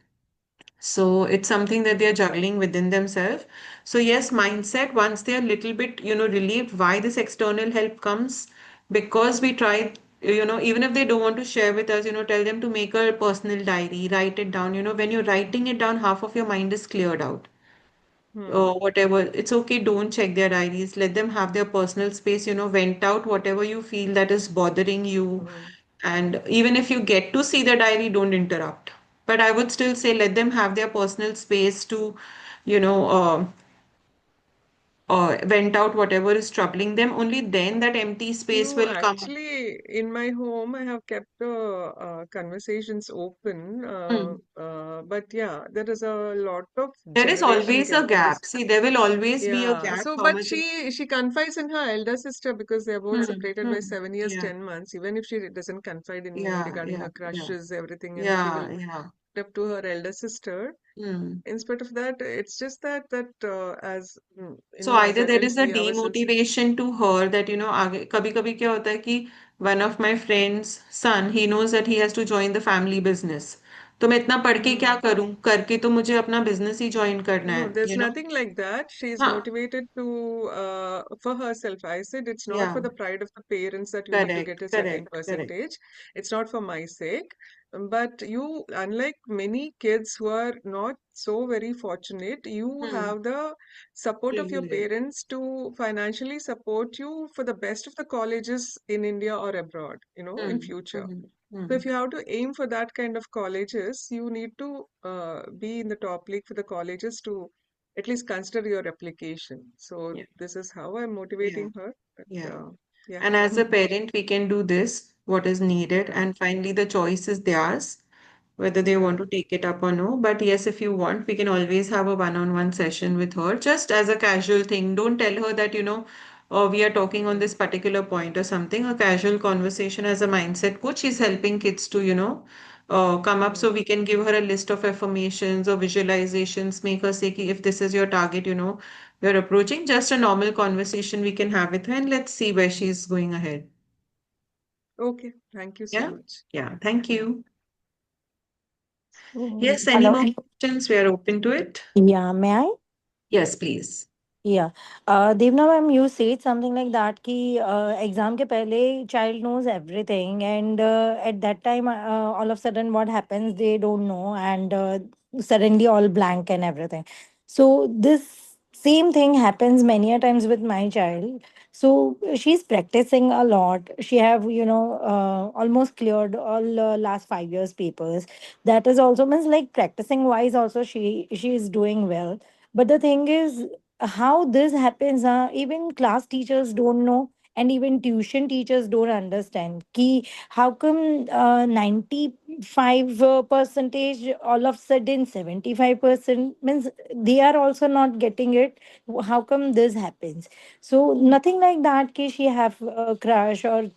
So it's something that they're juggling within themselves. So yes, mindset, once they're a little bit, relieved why this external help comes, because we try, even if they don't want to share with us, tell them to make a personal diary, write it down. When you're writing it down, half of your mind is cleared out. mm, Or whatever, it's okay, don't check their diaries. Let them have their personal space, vent out whatever you feel that is bothering you, mm. And even if you get to see the diary, don't interrupt. But I would still say let them have their personal space to, you know, vent out whatever is troubling them. Only then that empty space No, will come up. actually, in my home, I have kept the conversations open. Hmm. But yeah, there is a lot of There is generation always a gap. gap. See, there will always be a Yeah, gap. so How but much? she confides in her elder sister because they're both Hmm. separated by Hmm. 7 years, Yeah. 10 months. Even if she doesn't confide in me Yeah. regarding Yeah. her Yeah. crushes, everything, and she Yeah. will Yeah. look up to her elder sister. Hmm. In spite of that, it's just that as So as either there is adults, a we ourselves. demotivation to her that, आगे कभी कभी क्या होता है कि one of my friends' son, he knows that he has to join the family business. तो मैं इतना पढ़ के क्या Hmm. करूं? करके तो मुझे अपना business ही join करना No, है, there's nothing like that. She's हाँ, motivated to for herself. I said it's not for yeah, the pride of the parents that you need to get correct, a certain correct, correct. percentage. It's not for my sake. But you, unlike many kids who are not so very fortunate, you Hmm. have the support of your Privilege. parents to financially support you for the best of the colleges in India or abroad, in Hmm. future. Hmm. So Hmm. if you have to aim for that kind of colleges, you need to be in the top league for the colleges to at least consider your application. So Yeah, this is how I'm yeah, motivating her. But yeah. yeah. And as a parent, we can do this, what is needed, Yeah. and finally the choice is theirs, whether they want Yeah. to take it up or no. But yes, if you want, we can always have a one-on-one session with her, just as a casual thing. Don't tell her that, we are talking on this particular point or something. A casual conversation as a mindset coach is helping kids to, come up. So Mm. we can give her a list of affirmations or visualizations, make her say, ki, if this is your target, you're approaching, just a normal conversation we can have with her, and let's see where she's going ahead. Okay. Thank you so Yeah? much. Yeah. Thank Yeah. you. So, Yes, any hello. more questions? We are open to it. Yeah, may I? Yes, please. Yeah. Devna ma'am, you said something like that कि exam के पहले child knows everything and at that time all of a sudden what happens they don't know and suddenly all blank and everything. So this same thing happens many a times with my child. So she's practicing a lot. She have almost cleared all last 5 years papers. That is also means like practicing wise also she is doing well. But the thing is how this happens, even class teachers don't know and even tuition teachers don't understand ki how come 95 percentage all of sudden 75% means they are also not getting it. How come this happens? So nothing like that ki she have a crush or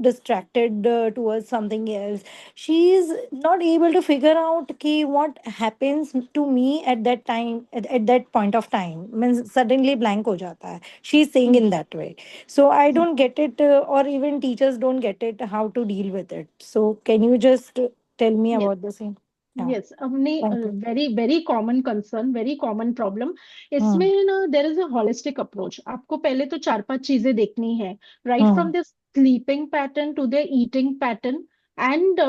distracted towards something else. She is not able to figure out ki what happens to me at that time, at that point of time means suddenly blank ho jata hai. She's saying in that way. So I don't get it, or even teachers don't get it how to deal with it. So can you just tell me yes. about the same? Yeah, Yes, हमने thank you. very very common concern, very common problem. इसमें Hmm. है ना, there is a holistic approach. आपको पहले तो चार पांच चीजें देखनी है, right Hmm. from their sleeping pattern to their eating pattern, and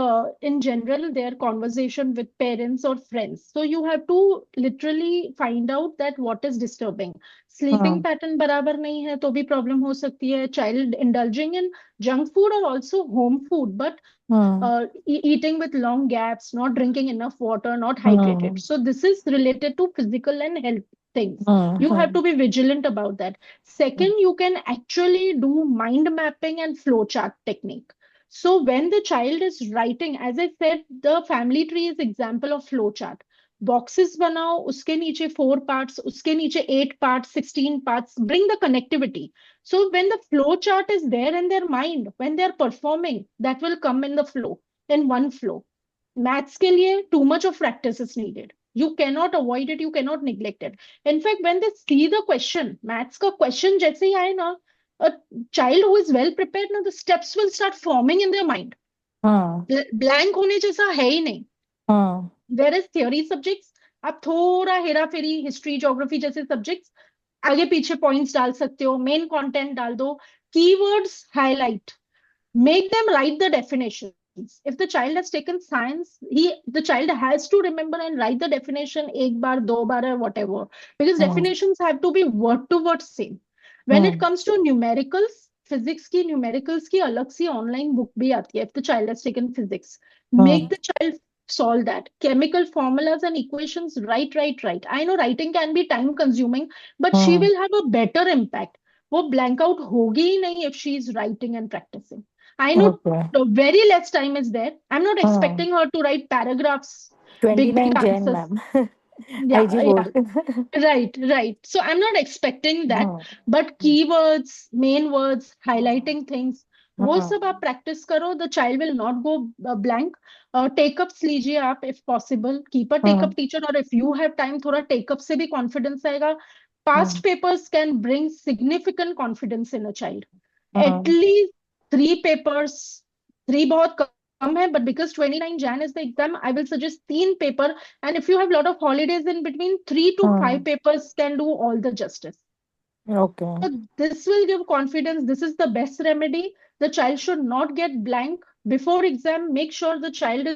in general their conversation with parents or friends. So you have to literally find out that what is disturbing. Sleeping Hmm. pattern बराबर नहीं है तो भी problem हो सकती है. Child indulging in junk food or also home food, but Hmm. eating with long gaps, not drinking enough water, not hydrated. Hmm. So this is related to physical and health things. Hmm. You have Hmm. to be vigilant about that. Second, you can actually do mind mapping and flowchart technique. So when the child is writing, as I said, the family tree is example of flowchart. Boxes बनाओ, उसके नीचे 4 parts, उसके नीचे 8 parts, 16 parts. Bring the connectivity. So when the flow chart is there in their mind, when they are performing, that will come in the flow, in one flow. Maths के लिए too much of practice is needed. You cannot avoid it, you cannot neglect it. In fact, when they see the question, maths का question जैसे ही आए ना, a child who is well prepared, now the steps will start forming in their mind. Hmm. Blank होने जैसा है ही नहीं. Hmm. There is theory subjects, आप थोड़ा हेरा फेरी हिस्ट्री ज्योग्राफी जैसे सब्जेक्ट्स आगे पीछे पॉइंट्स डाल सकते हो, मेन कंटेंट डाल दो, keywords highlight, make them write the definitions. If the child has taken science, the child has to remember and write the definition एक बार दो बार or whatever, because Hmm. definitions have to be word to word same. When it Hmm. comes to numericals, physics की numericals की अलग सी online book भी आती है, if the child has taken physics. Make Hmm. the child solve that. Chemical formulas and equations, write. I know writing can be time consuming, but she Hmm. will have a better impact. वो blank out होगी ही नहीं if she is writing and practicing. I know Okay. the very less time is there. I'm not Hmm. expecting her to write paragraphs, big 29 Jan, answers. ma'am. IG Yeah, yeah. board. Right. So I'm not expecting that, Hmm. but keywords, main words, highlighting things, वो Hmm. सब आप practice करो. The child will not go blank. Take ups लीजिए आप if possible. Keep a take Hmm. up teacher, or if you have time, थोड़ा take up से भी confidence आएगा. Hmm. Past papers can bring significant confidence in a child. At Hmm. least three papers, three बहुत कम है, but because 29 Jan is the exam, I will suggest तीन paper. And if you have a lot of holidays in between, 3 to 5 Hmm. papers can do all the justice. Okay. So this will give confidence. This is the best remedy. The child should not get blank before exam. Make sure the child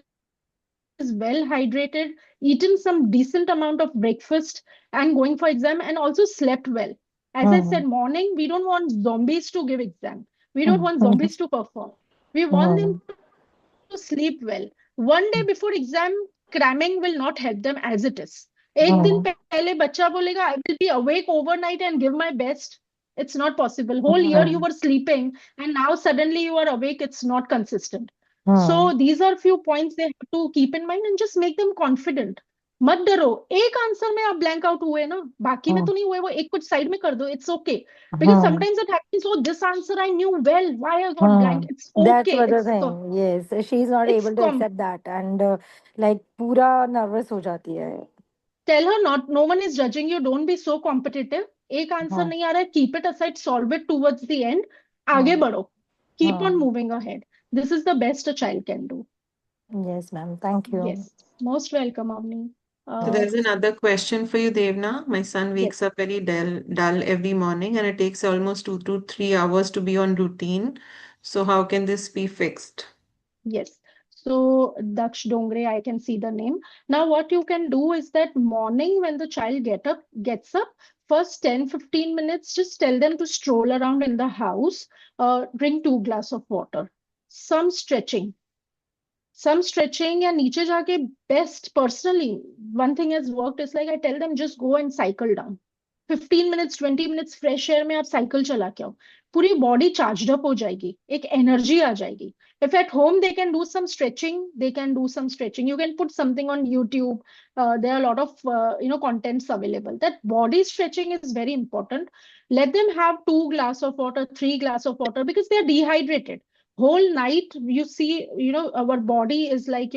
is well hydrated, eaten some decent amount of breakfast, and going for exam, and also slept well. As I said, Hmm. morning, we don't want zombies to give exam. We don't want Hmm. zombies to perform. We want them to Hmm. sleep well. One day before exam, cramming will not help them as it is. एक दिन पहले Hmm. बच्चा बोलेगा, I will be awake overnight and give my best. It's not possible. Whole year you were Hmm. sleeping and now suddenly you are awake. It's not consistent. So Hmm. these are few points they have to keep in mind and just make them confident. मत डरो, एक answer में आप blank out हुए ना, बाकी में Hmm. तो नहीं हुए, वो एक कुछ साइड में कर दो. It's okay, because Hmm. Sometimes it happens, oh this answer I knew well, why I got Hmm. blank. It's That's okay, what the thing. Yes, she's not it's able to accept that, and like पूरा nervous हो जाती है. tell her, not, no one is judging you, don't be so competitive. एक answer Hmm. नहीं आ रहा है, keep it aside, solve it towards the end. आगे Hmm. बढ़ो, keep on Hmm. moving ahead. This is the best a child can do. Yes, ma'am. Thank you. Yes, most welcome, Avni. So uh, there's another question for you, Devna. My son wakes yes. up very dull every morning, and it takes almost 2 to 3 hours to be on routine. So how can this be fixed? Yes. So Daksh Dongre, I can see the name. Now, what you can do is that morning when the child gets up, first 10-15 minutes, just tell them to stroll around in the house, drink 2 glass of water, some stretching, या नीचे जाके. Best personally, one thing has worked is like I tell them just go and cycle down. 15 minutes, 20 minutes fresh air में आप cycle चला के आओ, पूरी body charge up हो जाएगी, एक एनर्जी आ जाएगी. If at home they can do some stretching, they can do some stretching. You can put something on YouTube. There are a lot of contents available. That body stretching is very important. Let them have 2 glass of water, 3 glass of water, because they are dehydrated whole night. You see, our body is like,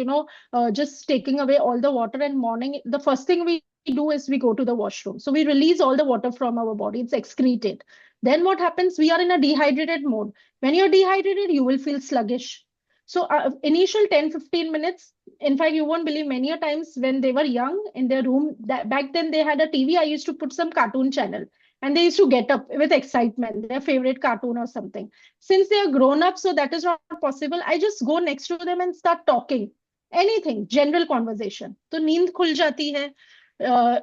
just taking away all the water, and morning the first thing we do is we go to the washroom, so we release all the water from our body, it's excreted. Then what happens, we are in a dehydrated mode. When you're dehydrated, you will feel sluggish. So initial 10-15 minutes, in fact, you won't believe, many a times when they were young in their room, that back then they had a TV, I used to put some cartoon channel, and they used to get up with excitement, their favorite cartoon or something. Since they are grown up, so that is not possible, I just go next to them and start talking. Anything, general conversation. तो नींद खुल जाती है.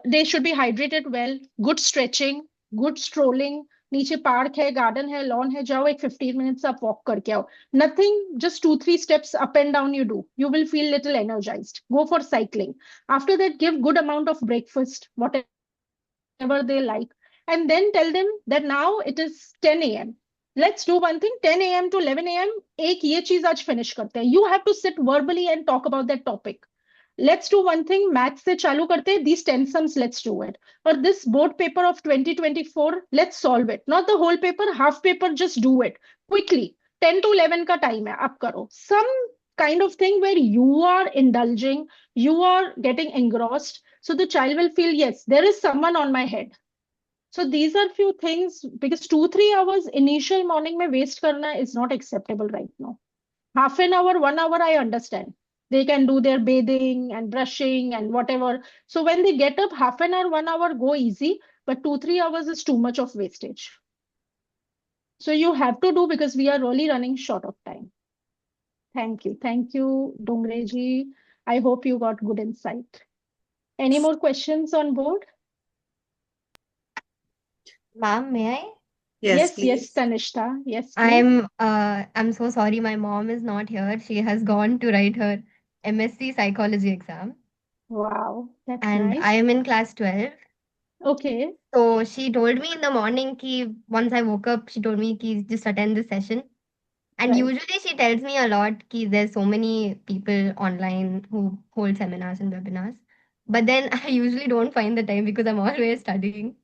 They should be hydrated well. Good stretching, good strolling. नीचे park है, garden है, lawn है, जाओ एक 15 minutes आप वॉक करके आओ. Nothing, just 2-3 steps up and down you do. You will feel little energized. Go for cycling. After that, give good amount of breakfast, whatever they like, and then tell them that now it is 10 a.m. Let's do one thing, 10 a.m. to 11 a.m. एक ये चीज आज finish करते हैं. You have to sit verbally and talk about that topic. Let's do one thing, math से चालू करते हैं, these 10 sums, let's do it. Or this board paper of 2024, let's solve it. Not the whole paper, half paper, just do it quickly. 10 to 11 का time है, आप करो. Some kind of thing where you are indulging, you are getting engrossed. So the child will feel, yes, there is someone on my head. So these are few things, because 2-3 hours initial morning में waste करना is not acceptable right now. Half an hour, 1 hour, I understand. They can do their bathing and brushing and whatever. So when they get up, half an hour, 1 hour, go easy. But 2-3 hours is too much of wastage. So you have to do, because we are really running short of time. Thank you. Thank you, Dongreji. I hope you got good insight. Any more questions on board? Ma'am, may I? Yes, Yes, please. Tanishta. Yes, please. I'm so sorry my mom is not here. She has gone to write her MSc psychology exam Wow, that's and I nice. am in class 12. Okay, So she told me in the morning ki once I woke up, she told me ki just attend this session. And right. usually she tells me a lot ki there's so many people online who hold seminars and webinars. But then I usually don't find the time because I'm always studying.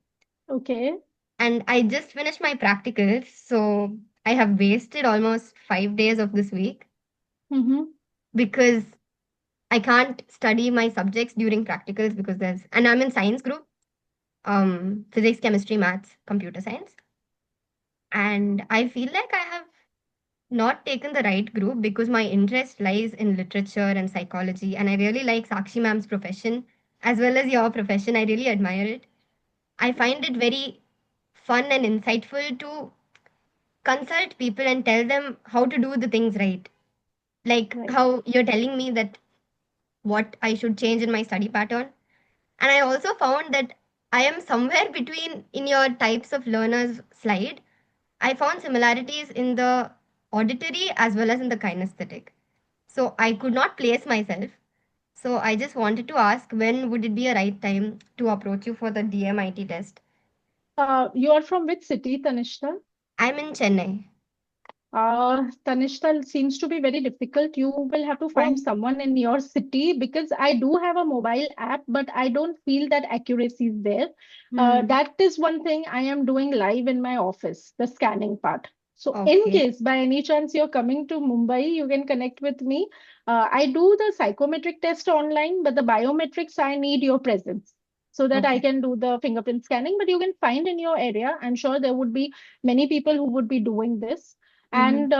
Okay. And I just finished my practicals, so I have wasted almost 5 days of this week Mm-hmm. because I can't study my subjects during practicals because and I'm in science group, physics, chemistry, maths, computer science, and I feel like I have not taken the right group because my interest lies in literature and psychology, and I really like Sakshi ma'am's profession as well as your profession. I really admire it. I find it very fun and insightful to consult people and tell them how to do the things right. Like Right. how you're telling me that what I should change in my study pattern. And I also found that I am somewhere between in your types of learners slide. I found similarities in the auditory as well as in the kinesthetic. So I could not place myself. So I just wanted to ask when would it be a right time to approach you for the DMIT test? You are from which city, Tanishta? I'm in Chennai. Tanishta seems to be very difficult. You will have to find Oh, someone in your city because I do have a mobile app, but I don't feel that accuracy is there. hmm. That is one thing I am doing live in my office, the scanning part. So, in Okay. case by any chance you're coming to Mumbai, you can connect with me. I do the psychometric test online, but the biometrics, I need your presence so that I Okay. can do the fingerprint scanning. But you can find in your area. I'm sure there would be many people who would be doing this. Mm-hmm. And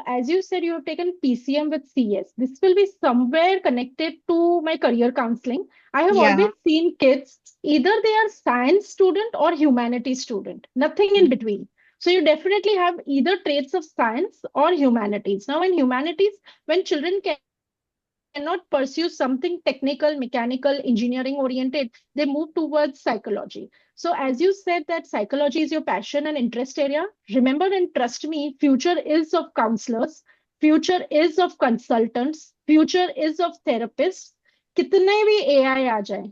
as you said, you have taken PCM with CS. This will be somewhere connected to my career counseling. I have Yeah. always seen kids, either they are science student or humanities student, nothing in between. So you definitely have either traits of science or humanities. Now, in humanities, when children cannot pursue something technical, mechanical, engineering oriented, they move towards psychology. So, as you said that psychology is your passion and interest area, remember and trust me, future is of counselors, future is of consultants, future is of therapists. कितने भी AI आ जाए,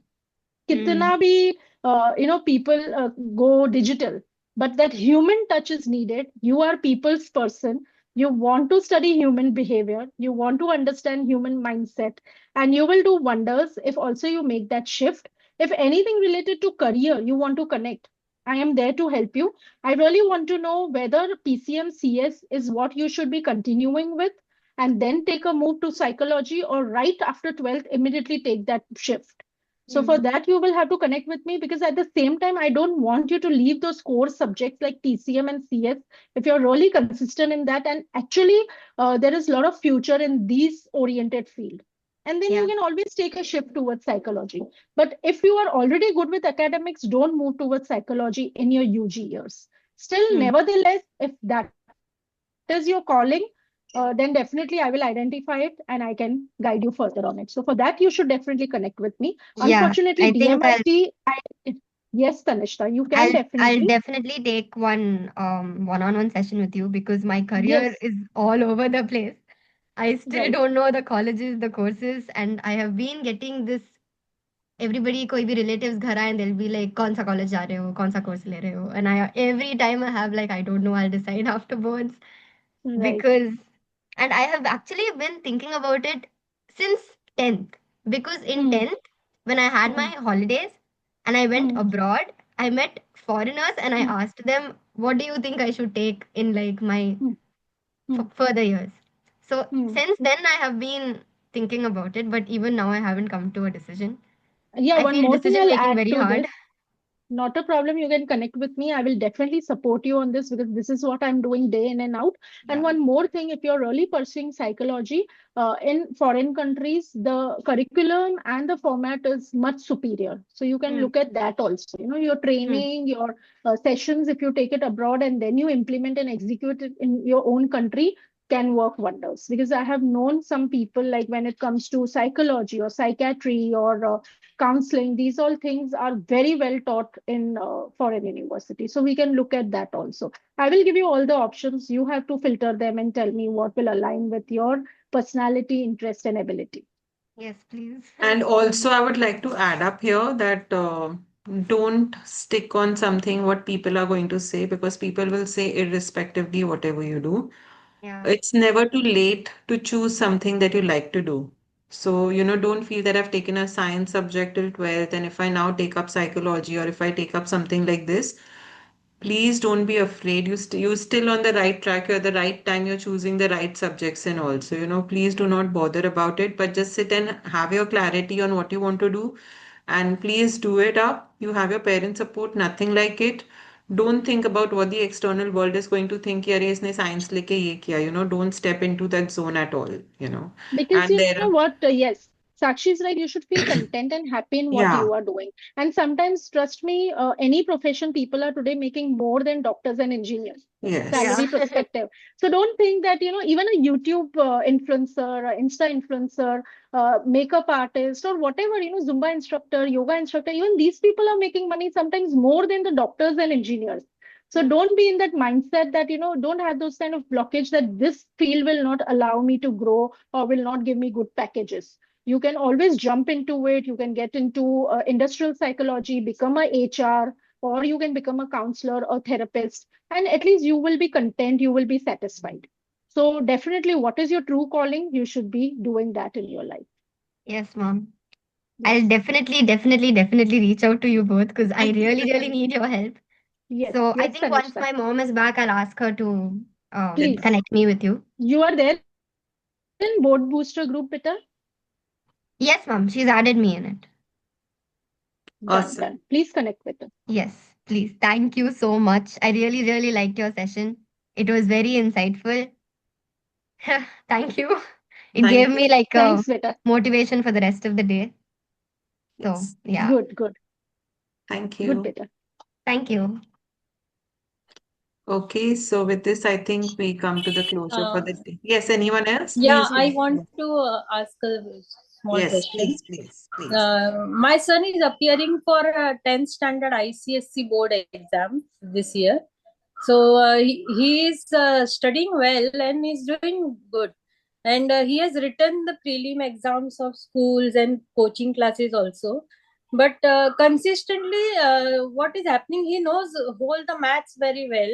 Hmm. कितना भी people go digital, but that human touch is needed. You are people's person. You want to study human behavior, you want to understand human mindset, and you will do wonders if also you make that shift. If anything related to career you want to connect, I am there to help you. I really want to know whether PCM CS is what you should be continuing with and then take a move to psychology, or right after 12th immediately take that shift. So for Hmm. that, you will have to connect with me because at the same time, I don't want you to leave those core subjects like TCM and CS if you're really consistent in that. And actually, there is a lot of future in these oriented field. And then you Yeah. can always take a shift towards psychology. But if you are already good with academics, don't move towards psychology in your UG years. Still, Hmm. nevertheless, if that is your calling, then definitely I will identify it and I can guide you further on it. So for that, you should definitely connect with me. Unfortunately, Yeah. I think DMIT, yes, Tanishta, you can definitely. I'll definitely take one-on-one session with you because my career Yes, is all over the place. I still right. don't know the colleges, the courses, and I have been getting this everybody कोई भी relatives घर आए and they'll be like कौन सा college जा रहे हो कौन सा course ले रहे हो and I every time I have like I don't know, I'll decide afterwards Right. because and I have actually been thinking about it since 10th because in Hmm, 10th when I had my hmm, holidays and I went hmm, abroad, I met foreigners and I hmm, asked them what do you think I should take in like my hmm, hmm, further years. So hmm. since then I have been thinking about it, but even now I haven't come to a decision. Yeah, I one feel more thing decision I'll making add very to hard. this. Not a problem. You can connect with me. I will definitely support you on this because this is what I'm doing day in and out. And Yeah. one more thing, if you're really pursuing psychology, in foreign countries, the curriculum and the format is much superior. So you can Hmm. look at that also. You know, your Hmm. training, your sessions, if you take it abroad and then you implement and execute it in your own country, can work wonders, because I have known some people, like when it comes to psychology or psychiatry or counseling, these all things are very well taught in foreign university. So we can look at that also. I will give you all the options. You have to filter them and tell me what will align with your personality, interest, and ability. Yes, please. And also, I would like to add up here that don't stick on something what people are going to say, because people will say irrespectively whatever you do. Yeah. It's never too late to choose something that you like to do. So, don't feel that I've taken a science subject till 12th, and if I now take up psychology or if I take up something like this, please don't be afraid. You're still on the right track. You're at the right time. You're choosing the right subjects, and also, please do not bother about it, but just sit and have your clarity on what you want to do, and please do it up. You have your parent support, nothing like it. Don't think about what the external world is going to think. यार इसने science लेके ये किया, don't step into that zone at all, Because and you know there, what? Yes, Sakshi is right. You should feel content and happy in what yeah, you are doing. And sometimes, trust me, any profession, people are today making more than doctors and engineers, yes, Yeah. salary perspective. So don't think that, even a YouTube influencer, Insta influencer, makeup artist, or whatever, Zumba instructor, yoga instructor, even these people are making money sometimes more than the doctors and engineers. So don't be in that mindset that, don't have those kind of blockage that this field will not allow me to grow or will not give me good packages. You can always jump into it. You can get into industrial psychology, become a HR, or you can become a counselor or therapist. And at least you will be content, you will be satisfied. So definitely, what is your true calling? You should be doing that in your life. Yes, mom. I'll Yes. definitely reach out to you both because I really need your help. Yes. So I Yes, think once Kanishka. my mom is back, I'll ask her to Please. connect me with you. You are there in Board Booster group, Peter? Yes, mom. She's added me in it. Done. Please awesome. connect with her. Yes, please. Thank you so much. I really liked your session. It was very insightful. Thank you. It Thank gave you. me like Thanks, a Vita. motivation for the rest of the day. So, Yes, yeah. Good, good, thank good, you. Peter. Thank you. Okay, so with this, I think we come to the closure for Uh, the day. Yes, anyone else? yeah, Please. I want to ask a small Yes, question. please, please, please. My son is appearing for a 10th standard ICSC board exam this year. So he is studying well and is doing good. And he has written the prelim exams of schools and coaching classes also. But consistently, what is happening? He knows whole the maths very well.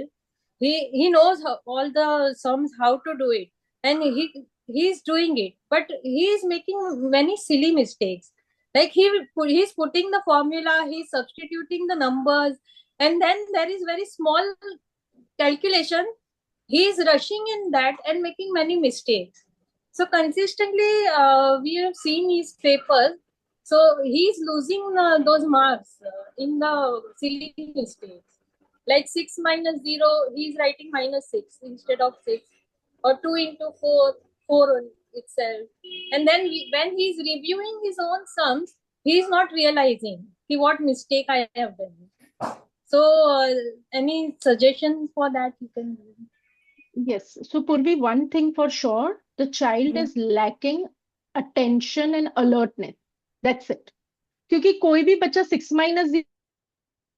He knows all the sums how to do it, and he's doing it. But he is making many silly mistakes. Like he's putting the formula, he's substituting the numbers, and then there is very small calculation, he is rushing in that and making many mistakes. So consistently, we have seen his papers. So he is losing those marks in the silly mistakes. Like 6 minus 0, he is writing minus 6 instead of 6. Or 2 into 4, 4 on itself. And then when he is reviewing his own sums, he is not realizing what mistake I have done. So, any suggestion for that you can give? Yes. So, Purvi, one thing for sure, the child Yeah. is lacking attention and alertness. That's it. क्योंकि कोई भी बच्चा 6 -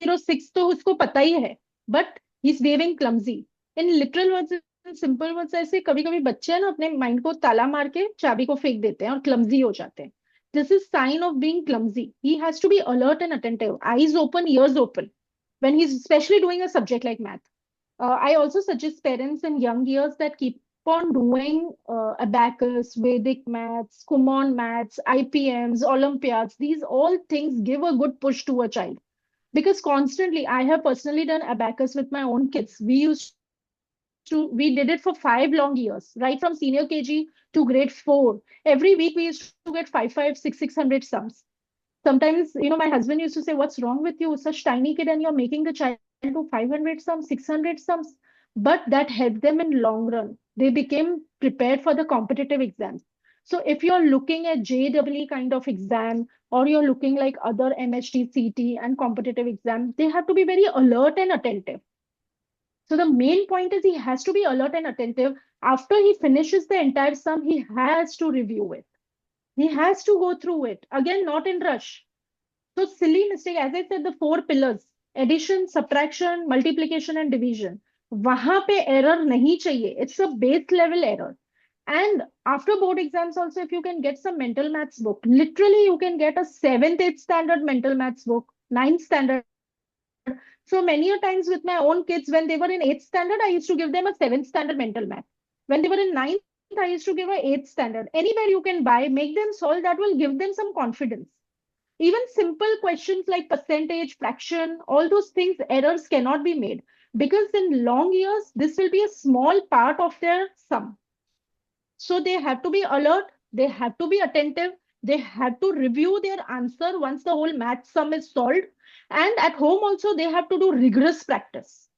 0 6 तो उसको पता ही है, but he is behaving clumsy in literal words, in simple words. ऐसे कभी कभी बच्चे हैं ना, अपने माइंड को ताला मार के चाबी को फेंक देते हैं और क्लमजी हो जाते हैं। This is sign of being clumsy. He has to be alert and attentive, eyes open, ears open, when he's especially doing a subject like math. I also suggest parents in young years that keep on doing abacus, Vedic maths, Kumon maths, IPMs, Olympiads. These all things give a good push to a child, because constantly, I have personally done abacus with my own kids. We did it for 5 long years, right from senior KG to grade 4. Every week we used to get 600 sums. Sometimes, my husband used to say, "What's wrong with you? Such tiny kid, and you're making the child do 500 sums, 600 sums." But that helped them in long run. They became prepared for the competitive exams. So if you're looking at JEE kind of exam, or you're looking like other MHT, CT, and competitive exam, they have to be very alert and attentive. So the main point is he has to be alert and attentive. After he finishes the entire sum, he has to review it. He has to go through it. Again, not in rush. So silly mistake, as I said, the four pillars, addition, subtraction, multiplication, and division. वहां पे error नहीं चाहिए. It's a base level error. And after board exams also, if you can get some mental maths book, literally you can get a 7th, 8th standard mental maths book, 9th standard. So many a times with my own kids, when they were in 8th standard, I used to give them a 7th standard mental math. When they were in 9th, I used to give a 8th standard. Anywhere you can buy, make them solve, that will give them some confidence. Even simple questions like percentage, fraction, all those things, errors cannot be made because in long years, this will be a small part of their sum. So they have to be alert, they have to be attentive, they have to review their answer once the whole math sum is solved. And at home also, they have to do rigorous practice.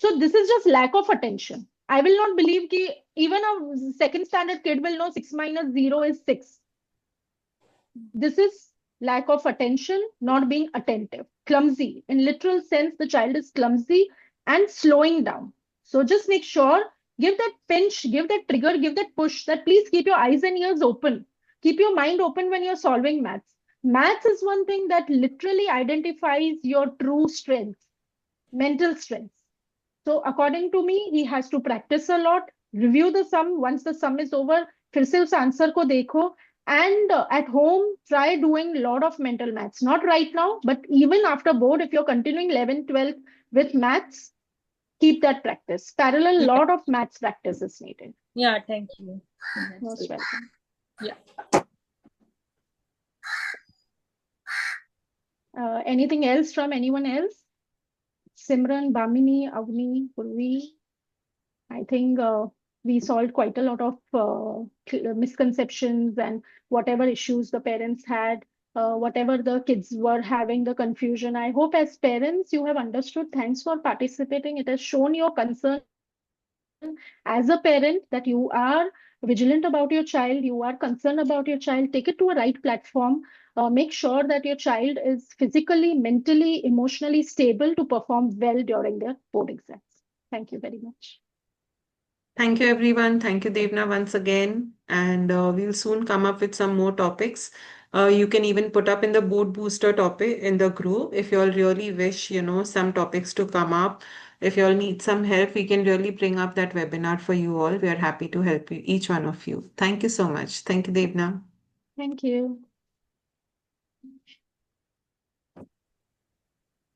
So this is just lack of attention. I will not believe that even a second standard kid will know 6 minus 0 is 6. This is lack of attention, not being attentive, clumsy. In literal sense, the child is clumsy and slowing down. So just make sure, give that pinch, give that trigger, give that push that please keep your eyes and ears open. Keep your mind open when you're solving maths. Maths is one thing that literally identifies your true strengths, mental strengths. So according to me, he has to practice a lot, review the sum. Once the sum is over, फिर से उस answer को देखो. And at home, try doing a lot of mental maths. Not right now, but even after board, if you're continuing 11th, 12th with maths, keep that practice. Parallel, Yeah, lot of maths practice is needed. yeah, thank you. That's Most it. welcome. Yeah. Anything else from anyone else? Simran, Bamini, Avni, Purvi? I think we solved quite a lot of misconceptions and whatever issues the parents had, whatever the kids were having, the confusion. I hope as parents you have understood. Thanks for participating. It has shown your concern as a parent that you are vigilant about your child, you are concerned about your child. Take it to a right platform. Make sure that your child is physically, mentally, emotionally stable to perform well during their board exams. Thank you very much. Thank you, everyone. Thank you, Devna, once again. And we'll soon come up with some more topics. You can even put up in the boot booster topic in the group if you all really wish, some topics to come up. If you all need some help, we can really bring up that webinar for you all. We are happy to help you, each one of you. Thank you so much. Thank you, Devna. Thank you.